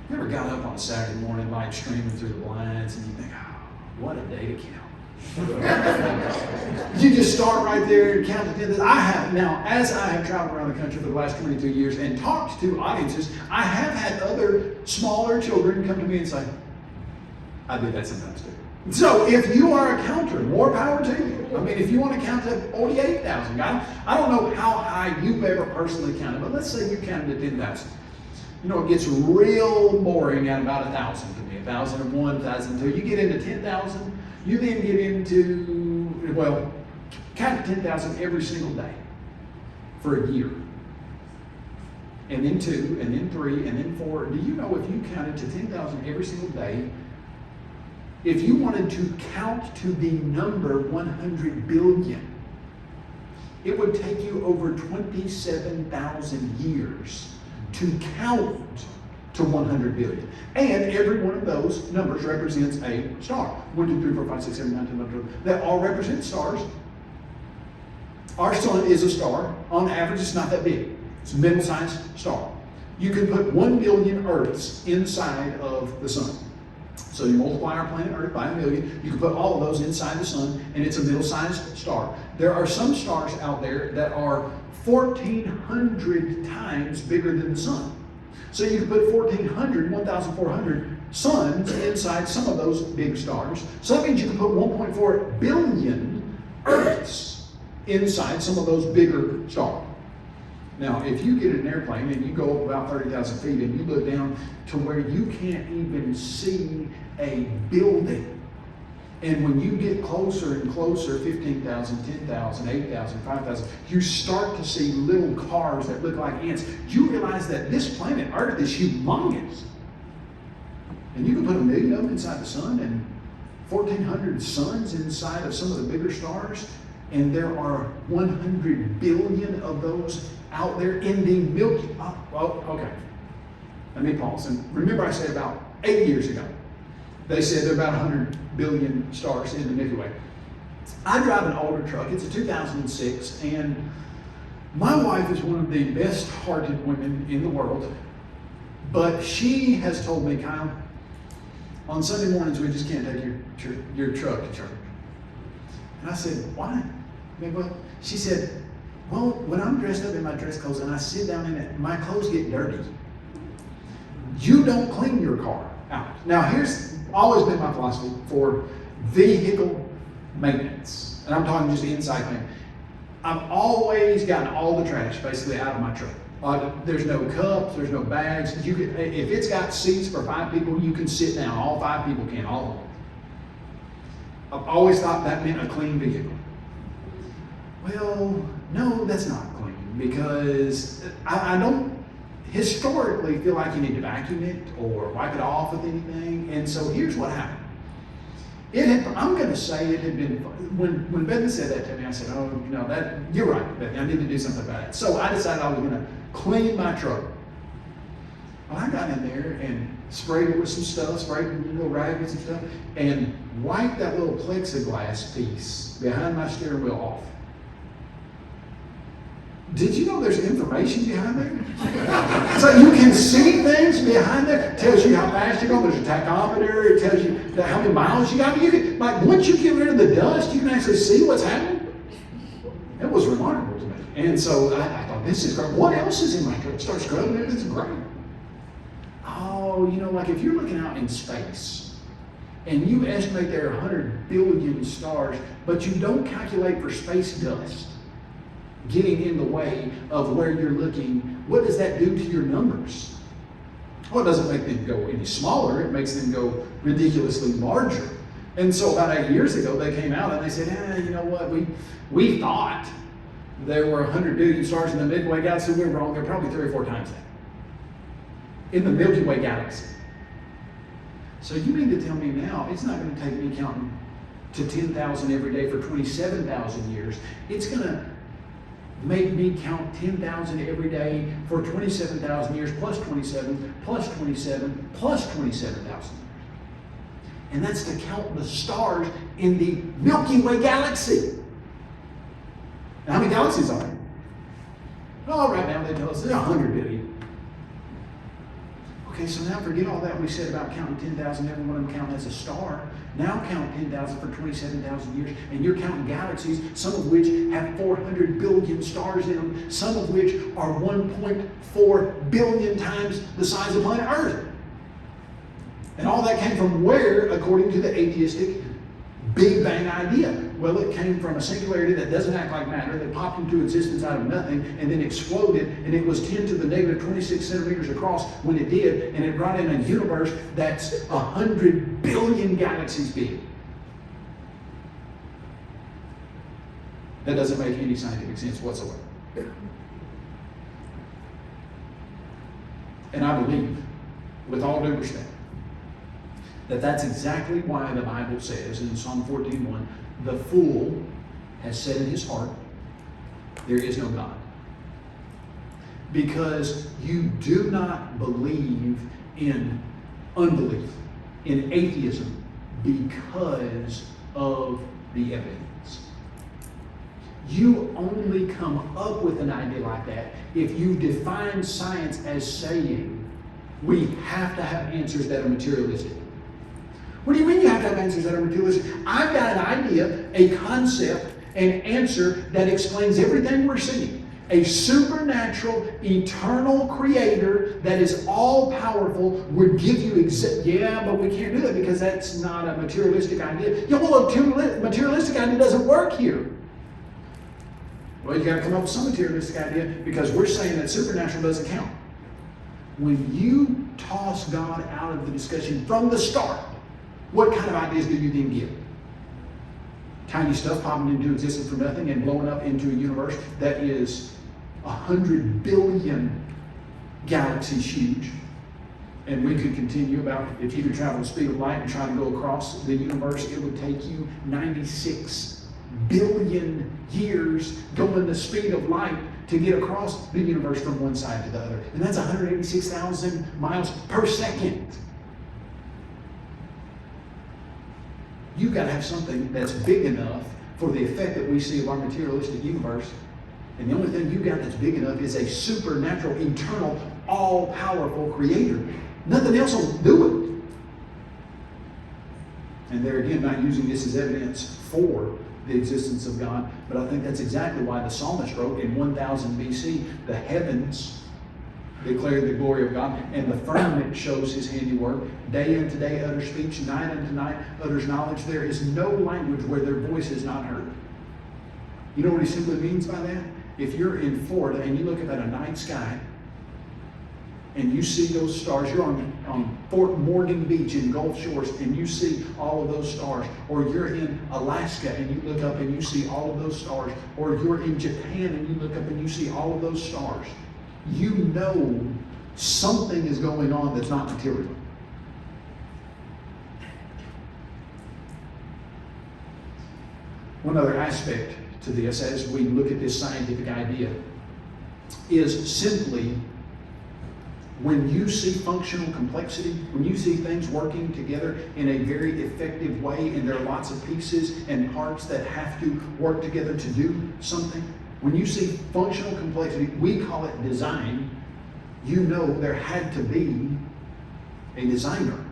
A: You ever got up on a Saturday morning, light streaming through the blinds, and you think, "Oh, what a day to count." You just start right there and count to 10. I have now, as I have traveled around the country for the last 22 years and talked to audiences, I have had other smaller children come to me and say, "I do that sometimes too." So if you are a counter, more power to you. I mean, if you want to count to 48,000, I don't know how high you've ever personally counted, but let's say you counted to 10,000. You know, it gets real boring at about 1,000 to me, 1,001, 1,002. You get into 10,000. You then get into, well, count to 10,000 every single day for a year. And then 2, and then 3, and then 4. Do you know if you counted to 10,000 every single day, if you wanted to count to the number 100 billion, it would take you over 27,000 years to count to 100 billion. And every one of those numbers represents a star. 1, 2, 3, 4, 5, 6, 7, 9, 10, 11, 12. That all represent stars. Our sun is a star. On average, it's not that big. It's a middle-sized star. You can put 1 billion Earths inside of the sun. So you multiply our planet Earth by 1,000,000. You can put all of those inside the sun, and it's a middle-sized star. There are some stars out there that are 1,400 times bigger than the sun. So you can put 1,400, 1,400 suns inside some of those big stars. So that means you can put 1.4 billion Earths inside some of those bigger stars. Now, if you get in an airplane and you go up about 30,000 feet and you look down to where you can't even see a building, and when you get closer and closer, 15,000, 10,000, 8,000, 5,000, you start to see little cars that look like ants. You realize that this planet Earth is humongous. And you can put 1,000,000 of them inside the sun and 1,400 suns inside of some of the bigger stars. And there are 100 billion of those out there in the Milky. Oh, okay. Let me pause. And remember I said about 8 years ago, they said there are about 100 billion stars in the Milky Way. I drive an older truck. It's a 2006, and my wife is one of the best-hearted women in the world, but she has told me, "Kyle, on Sunday mornings we just can't take your truck to church." And I said, "Why?" She said, "Well, when I'm dressed up in my dress clothes and I sit down in it, my clothes get dirty. You don't clean your car out." Now, here's always been my philosophy for vehicle maintenance, and I'm talking just inside cleaning. I've always gotten all the trash basically out of my truck. There's no cups, there's no bags. If it's got seats for 5 people, you can sit down. All 5 people can, all of them. I've always thought that meant a clean vehicle. Well, no, that's not clean, because I don't historically feel like you need to vacuum it or wipe it off with anything. And so here's what happened. I'm going to say it had been, when Bethany said that to me, I said, oh, you're right, Bethany, I need to do something about it. So I decided I was going to clean my truck. Well, I got in there and sprayed it with some stuff, sprayed it with a little rag and some stuff, and wiped that little plexiglass piece behind my steering wheel off. Did you know there's information behind there? So you can see things behind there. It tells you how fast you're going. There's a tachometer. It tells you how many miles you got. You can, once you get rid of the dust, you can actually see what's happening. It was remarkable to me. And so I thought, this is great. What else is in my truck? Start scrubbing it. This is great. Oh, like if you're looking out in space and you estimate there are 100 billion stars, but you don't calculate for space dust getting in the way of where you're looking, what does that do to your numbers? Well, it doesn't make them go any smaller. It makes them go ridiculously larger. And so about 8 years ago, they came out and they said, you know what? We thought there were 100 billion stars in the Milky Way galaxy. We were wrong. They're probably 3 or 4 times that in the Milky Way galaxy. So you mean to tell me now it's not going to take me counting to 10,000 every day for 27,000 years. It's going to make me count 10,000 every day for 27,000 years, plus 27, plus 27, plus 27,000 years. And that's to count the stars in the Milky Way galaxy. Now, how many galaxies are there? Oh, right now they tell us there's 100 billion. Okay, so now forget all that we said about counting 10,000, every one of them counting as a star. Now count 10,000 for 27,000 years, and you're counting galaxies, some of which have 400 billion stars in them, some of which are 1.4 billion times the size of planet Earth. And all that came from where, according to the atheistic Big Bang idea? Well, it came from a singularity that doesn't act like matter, that popped into existence out of nothing and then exploded, and it was 10 to the negative 26 centimeters across when it did, and it brought in a universe that's 100 billion galaxies big. That doesn't make any scientific sense whatsoever. And I believe, with all due respect, that that's exactly why the Bible says in Psalm 14:1, the fool has said in his heart, there is no God. Because you do not believe in unbelief, in atheism, because of the evidence. You only come up with an idea like that if you define science as saying we have to have answers that are materialistic. What do you mean you have to have answers that are materialistic? I've got an idea, a concept, an answer that explains everything we're seeing. A supernatural, eternal creator that is all-powerful would give you yeah, but we can't do that because that's not a materialistic idea. Yeah, well, a materialistic idea doesn't work here. Well, you got to come up with some materialistic idea because we're saying that supernatural doesn't count. When you toss God out of the discussion from the start, what kind of ideas do you then get? Tiny stuff popping into existence from nothing and blowing up into a universe that is 100 billion galaxies huge. And we could continue about if you could travel the speed of light and try to go across the universe, it would take you 96 billion years going the speed of light to get across the universe from one side to the other. And that's 186,000 miles per second. You've got to have something that's big enough for the effect that we see of our materialistic universe. And the only thing you've got that's big enough is a supernatural, eternal, all-powerful creator. Nothing else will do it. And they're again not using this as evidence for the existence of God, but I think that's exactly why the psalmist wrote in 1000 BC, the heavens declare the glory of God, and the firmament shows his handiwork. Day unto day utters speech, night unto night utters knowledge. There is no language where their voice is not heard. You know what he simply means by that? If you're in Florida and you look up at a night sky and you see those stars, you're on Fort Morgan Beach in Gulf Shores and you see all of those stars, or you're in Alaska and you look up and you see all of those stars, or you're in Japan and you look up and you see all of those stars, you know something is going on that's not material. One other aspect to this, as we look at this scientific idea, is simply when you see functional complexity, when you see things working together in a very effective way, and there are lots of pieces and parts that have to work together to do something, when you see functional complexity, we call it design, you know there had to be a designer.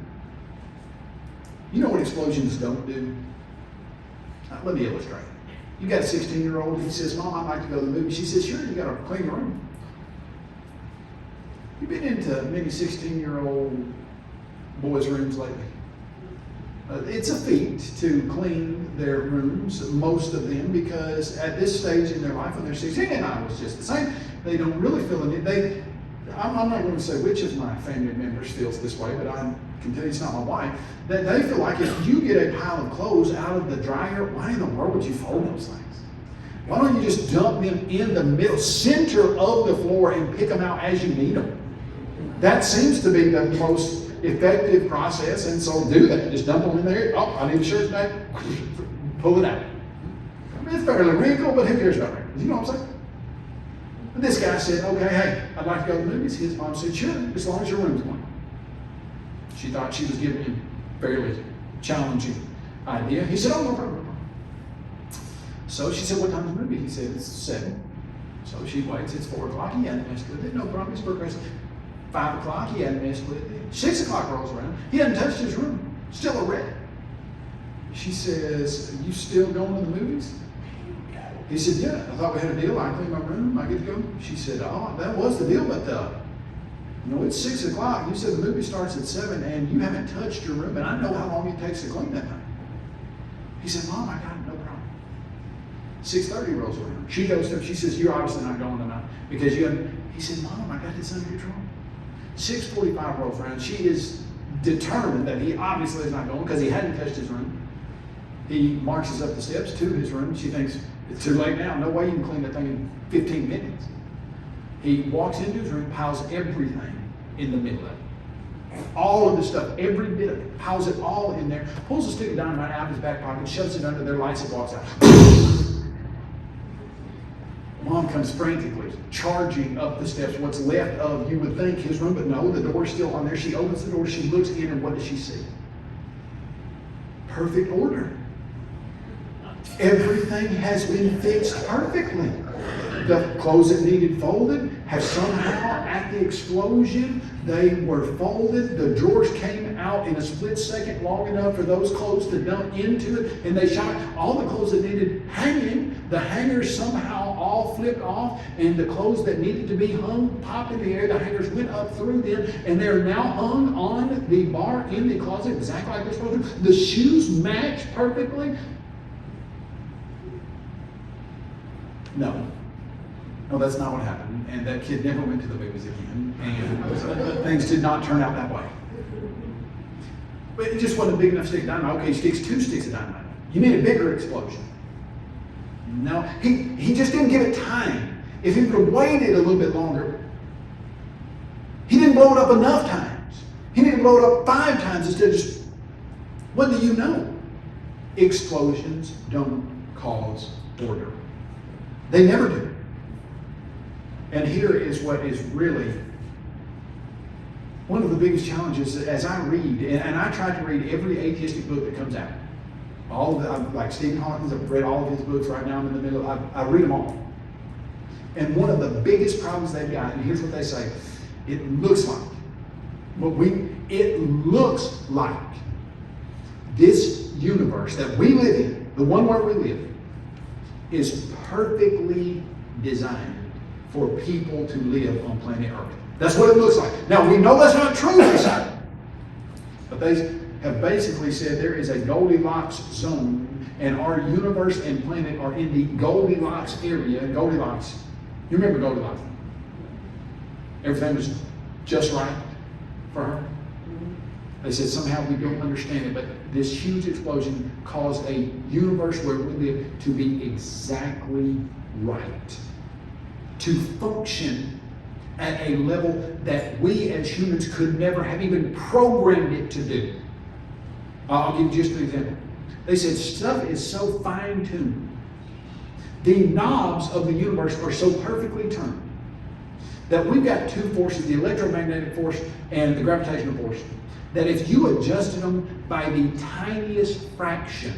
A: You know what explosions don't do? Let me illustrate. You got a 16-year-old, he says, Mom, I'd like to go to the movie. She says, sure, you got to clean your room. You've been into many 16-year-old boys' rooms lately. It's a feat to clean their rooms, most of them, because at this stage in their life, when they're 16, and I was just the same, they don't really feel the need. I'm not going to say which of my family members feels this way, but I can tell you it's not my wife, that they feel like if you get a pile of clothes out of the dryer, why in the world would you fold those things? Why don't you just dump them in the middle, center of the floor, and pick them out as you need them? That seems to be the most effective process, and so do that. Just dump them in there. Oh, I need a shirt back. Pull it out. I mean, it's fairly wrinkled, but who cares about wrinkles? You know what I'm saying? But this guy said, okay, hey, I'd like to go to the movies. His mom said, sure, as long as your room's clean. She thought she was giving him a fairly challenging idea. He said, oh, no problem. So she said, what time's the movie? He said, it's 7. So she waits. It's 4 o'clock. He hadn't messed with it. No problem. It's progressive. 5 o'clock. He hadn't messed with it. 6 o'clock rolls around. He hadn't touched his room. Still a wreck. She says, you still going to the movies? He said, yeah. I thought we had a deal. I clean my room. I get to go. She said, oh, that was the deal, but it's 6 o'clock. You said the movie starts at 7 and you haven't touched your room, and I know how long it takes to clean that thing. He said, Mom, I got it, no problem. 6:30 rolls around. She goes to him. She says, you're obviously not going tonight because you haven't. He said, Mom, I got this under control. 6:45 rolls around. She is determined that he obviously is not going because he hadn't touched his room. He marches up the steps to his room. She thinks, it's too late now. No way you can clean that thing in 15 minutes. He walks into his room, piles everything in the middle of it. All of the stuff, every bit of it, piles it all in there, pulls a stick of dynamite out of his back pocket, shoves it under their lights and walks out. Mom comes frantically, charging up the steps, what's left of, you would think, his room, but no, the door's still on there. She opens the door, she looks in, and what does she see? Perfect order. Everything has been fixed perfectly. The clothes that needed folded have somehow, at the explosion, they were folded. The drawers came out in a split second, long enough for those clothes to dump into it, and they shot all the clothes that needed hanging. The hangers somehow all flipped off, and the clothes that needed to be hung popped in the air. The hangers went up through them, and they're now hung on the bar in the closet, exactly like they're supposed to. The shoes match perfectly. No, that's not what happened. And that kid never went to the movies again. And things did not turn out that way. But it just wasn't a big enough stick of dynamite. Okay, he sticks 2 sticks of dynamite. You need a bigger explosion. No, he just didn't give it time. If he would have waited a little bit longer, he didn't blow it up enough times. He didn't blow it up 5 times instead of just, what do you know? Explosions don't cause order. They never do. And here is what is really one of the biggest challenges as I read, and I try to read every atheistic book that comes out. All of the, like Stephen Hawkins, I've read all of his books right now. I'm in the middle. I read them all. And one of the biggest problems they've got, and here's what they say, it looks like this universe that we live in, the one where we live, is perfectly designed for people to live on planet Earth. That's what it looks like. Now, we know that's not true, But they have basically said there is a Goldilocks zone, and our universe and planet are in the Goldilocks area. Goldilocks, you remember Goldilocks? Everything was just right for her. They said somehow we don't understand it, but this huge explosion caused a universe where we live to be exactly right, to function at a level that we as humans could never have even programmed it to do. I'll give you just an example. They said stuff is so fine-tuned. The knobs of the universe are so perfectly turned that we've got two forces, the electromagnetic force and the gravitational force, that if you adjusted them by the tiniest fraction,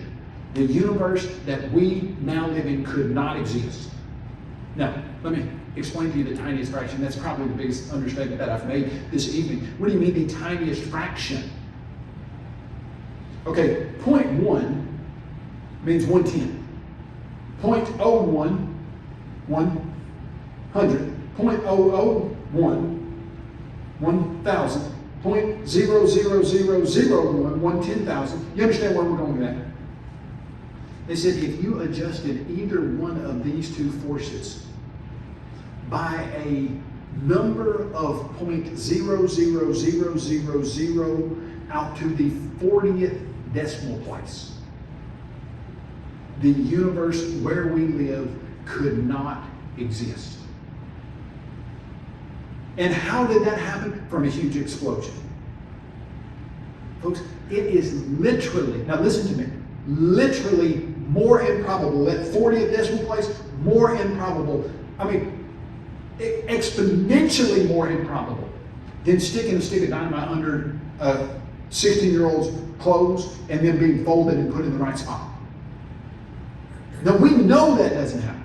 A: the universe that we now live in could not exist. Now, let me explain to you the tiniest fraction. That's probably the biggest understatement that I've made this evening. What do you mean the tiniest fraction? Okay, 0.1 means 1/10. 0.01, 100. 0.001, 1,000. 0.00001, 1/10,000. You understand where we're going with that? They said if you adjusted either one of these two forces by a number of 0.00000 out to the 40th decimal place, the universe where we live could not exist. And how did that happen? From a huge explosion. Folks, it is literally, now listen to me, literally more improbable, that 40th decimal place, more improbable, I mean, exponentially more improbable than sticking a stick of dynamite under a 16-year-old's clothes and then being folded and put in the right spot. Now we know that doesn't happen.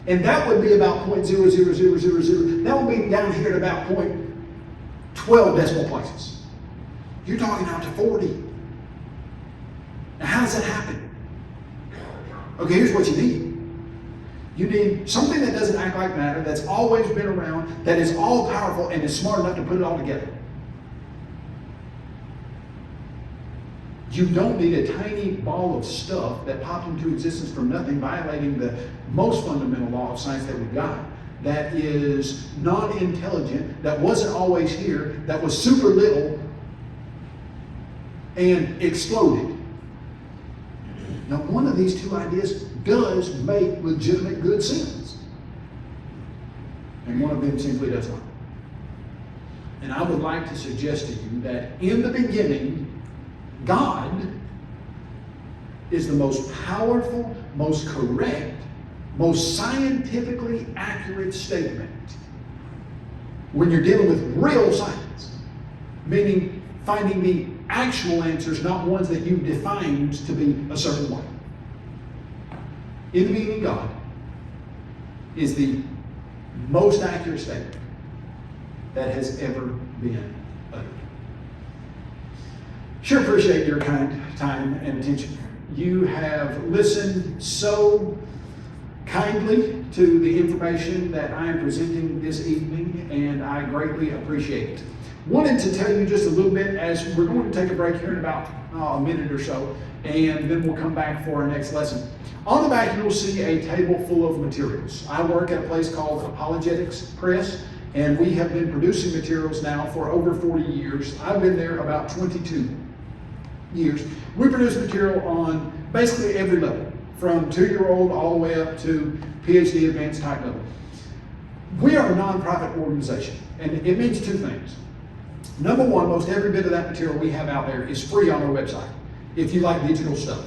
A: And that would be about 0.00000. That would be down here at about 0.12 decimal places. You're talking out to 40. Now how does that happen? Okay, here's what you need. You need something that doesn't act like matter, that's always been around, that is all powerful and is smart enough to put it all together. You don't need a tiny ball of stuff that popped into existence from nothing, violating the most fundamental law of science that we've got, that is non-intelligent, that wasn't always here, that was super little, and exploded. Now, one of these two ideas does make legitimate good sense, and one of them simply does not. And I would like to suggest to you that in the beginning, God is the most powerful, most correct, most scientifically accurate statement when you're dealing with real science, meaning finding the actual answers, not ones that you've defined to be a certain way. In the beginning, God is the most accurate statement that has ever been uttered. Sure appreciate your kind time and attention. You have listened so kindly to the information that I am presenting this evening, and I greatly appreciate it. Wanted to tell you just a little bit as we're going to take a break here in about a minute or so, and then we'll come back for our next lesson. On the back, you'll see a table full of materials. I work at a place called Apologetics Press, and we have been producing materials now for over 40 years. I've been there about 22 years. We produce material on basically every level, from 2-year-old all the way up to PhD advanced type level. We are a nonprofit organization, and it means two things. Number one, most every bit of that material we have out there is free on our website, if you like digital stuff.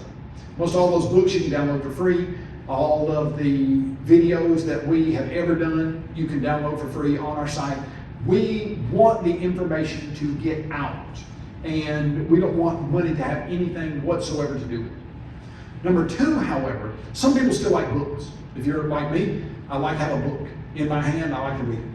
A: Most all those books you can download for free. All of the videos that we have ever done, you can download for free on our site. We want the information to get out, and we don't want money to have anything whatsoever to do with it. Number two, however, some people still like books. If you're like me, I like to have a book in my hand, I like to read it.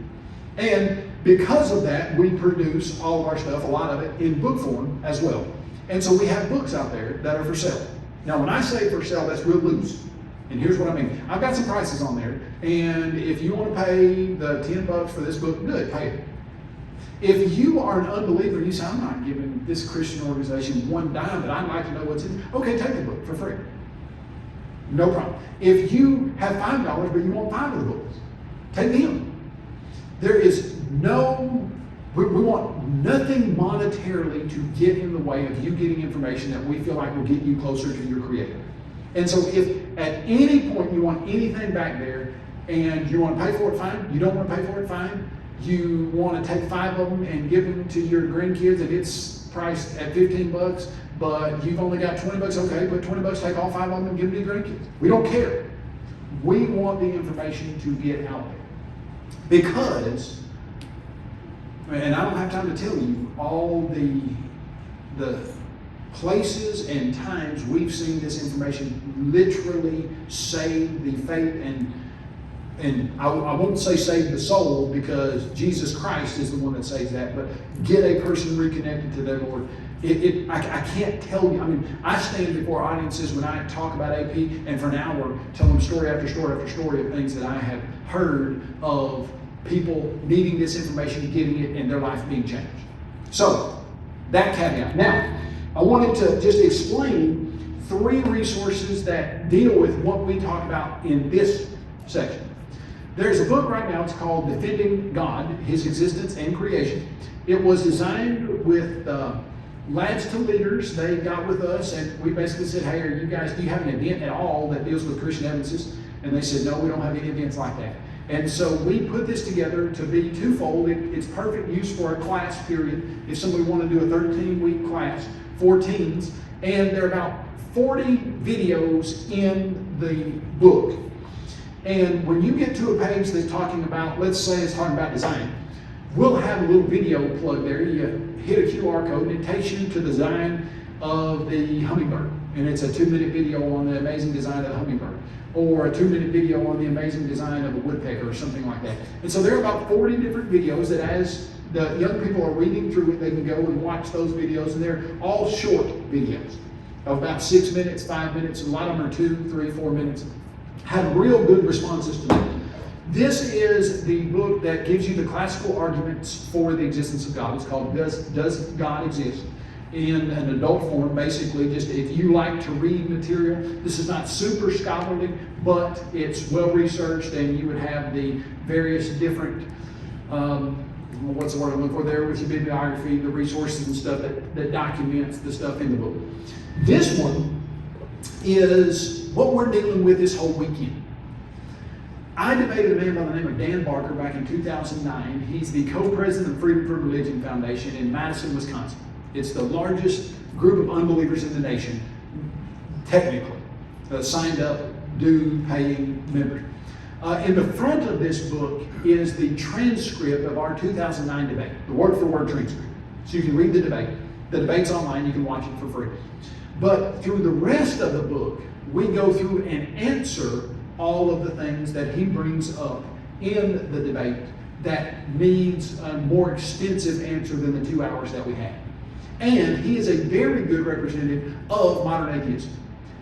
A: And because of that, we produce all of our stuff, a lot of it, in book form as well. And so we have books out there that are for sale. Now, when I say for sale, that's real loose. And here's what I mean. I've got some prices on there, and if you want to pay the $10 for this book, good, pay it. If you are an unbeliever and you say, I'm not giving this Christian organization one dime, but I'd like to know what's in it, okay, take the book for free. No problem. If you have $5, but you want 5 of the books, take them. There is we want nothing monetarily to get in the way of you getting information that we feel like will get you closer to your Creator. And so if at any point you want anything back there and you want to pay for it, fine. You don't want to pay for it, fine. You want to take 5 of them and give them to your grandkids and it's priced at $15, but you've only got $20, okay, but $20, take all 5 of them and give them to your grandkids. We don't care. We want the information to get out there. Because, and I don't have time to tell you all the places and times we've seen this information literally save the faith and I won't say save the soul because Jesus Christ is the one that saves that, but get a person reconnected to their Lord. I can't tell you. I mean, I stand before audiences when I talk about AP and for an hour tell them story after story after story of things that I have heard of people needing this information, getting it, and their life being changed. So, that caveat. Now, I wanted to just explain 3 resources that deal with what we talk about in this section. There's a book right now, it's called Defending God, His Existence and Creation. It was designed with lads to leaders. They got with us and we basically said, hey, do you have an event at all that deals with Christian evidences? And they said, no, we don't have any events like that. And so we put this together to be twofold. It's perfect use for a class period. If somebody wanted to do a 13-week class for teens, and there are about 40 videos in the book. And when you get to a page that's talking about, let's say it's talking about design, we'll have a little video plug there. You hit a QR code and it takes you to the design of the hummingbird. And it's a 2-minute video on the amazing design of the hummingbird. Or a 2-minute video on the amazing design of a woodpecker or something like that. And so there are about 40 different videos that as the young people are reading through it, they can go and watch those videos, and they're all short videos of about 6 minutes, 5 minutes. A lot of them are 2, 3, 4 minutes. Had real good responses to them. This is the book that gives you the classical arguments for the existence of God. It's called Does God Exist? In an adult form, basically, just if you like to read material. This is not super scholarly, but it's well researched, and you would have the various different, what's the word I'm looking for there, with your bibliography, the resources and stuff that documents the stuff in the book. This one is what we're dealing with this whole weekend. I debated a man by the name of Dan Barker back in 2009. He's the co-president of Freedom from Religion Foundation in Madison, Wisconsin. It's the largest group of unbelievers in the nation, technically, signed up, paying members. In the front of this book is the transcript of our 2009 debate, the word-for-word transcript. So you can read the debate. The debate's online, you can watch it for free. But through the rest of the book, we go through and answer all of the things that he brings up in the debate that needs a more extensive answer than the 2 hours that we had. And he is a very good representative of modern atheism.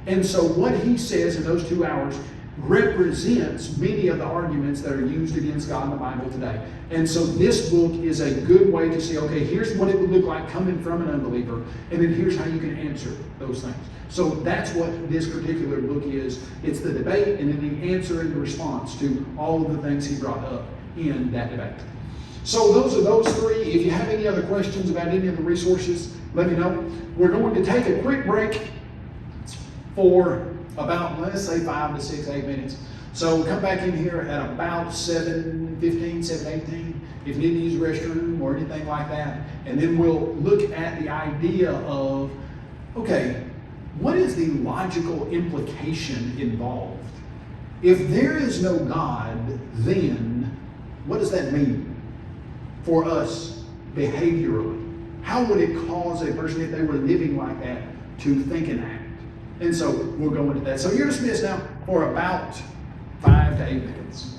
A: And so what he says in those 2 hours represents many of the arguments that are used against God in the Bible today. And so this book is a good way to say, okay, here's what it would look like coming from an unbeliever, and then here's how you can answer those things. So that's what this particular book is. It's the debate and then the answer and the response to all of the things he brought up in that debate. So those are those 3. If you have any other questions about any of the resources, let me know. We're going to take a quick break for about, let's say 5 to 6, 8 minutes. So we'll come back in here at about 7:15, 7:18, if you need to use the restroom or anything like that. And then we'll look at the idea of, okay, what is the logical implication involved? If there is no God, then what does that mean for us behaviorally? How would it cause a person, if they were living like that, to think and act? And so we'll go into that. So you're dismissed now for about 5 to 8 minutes.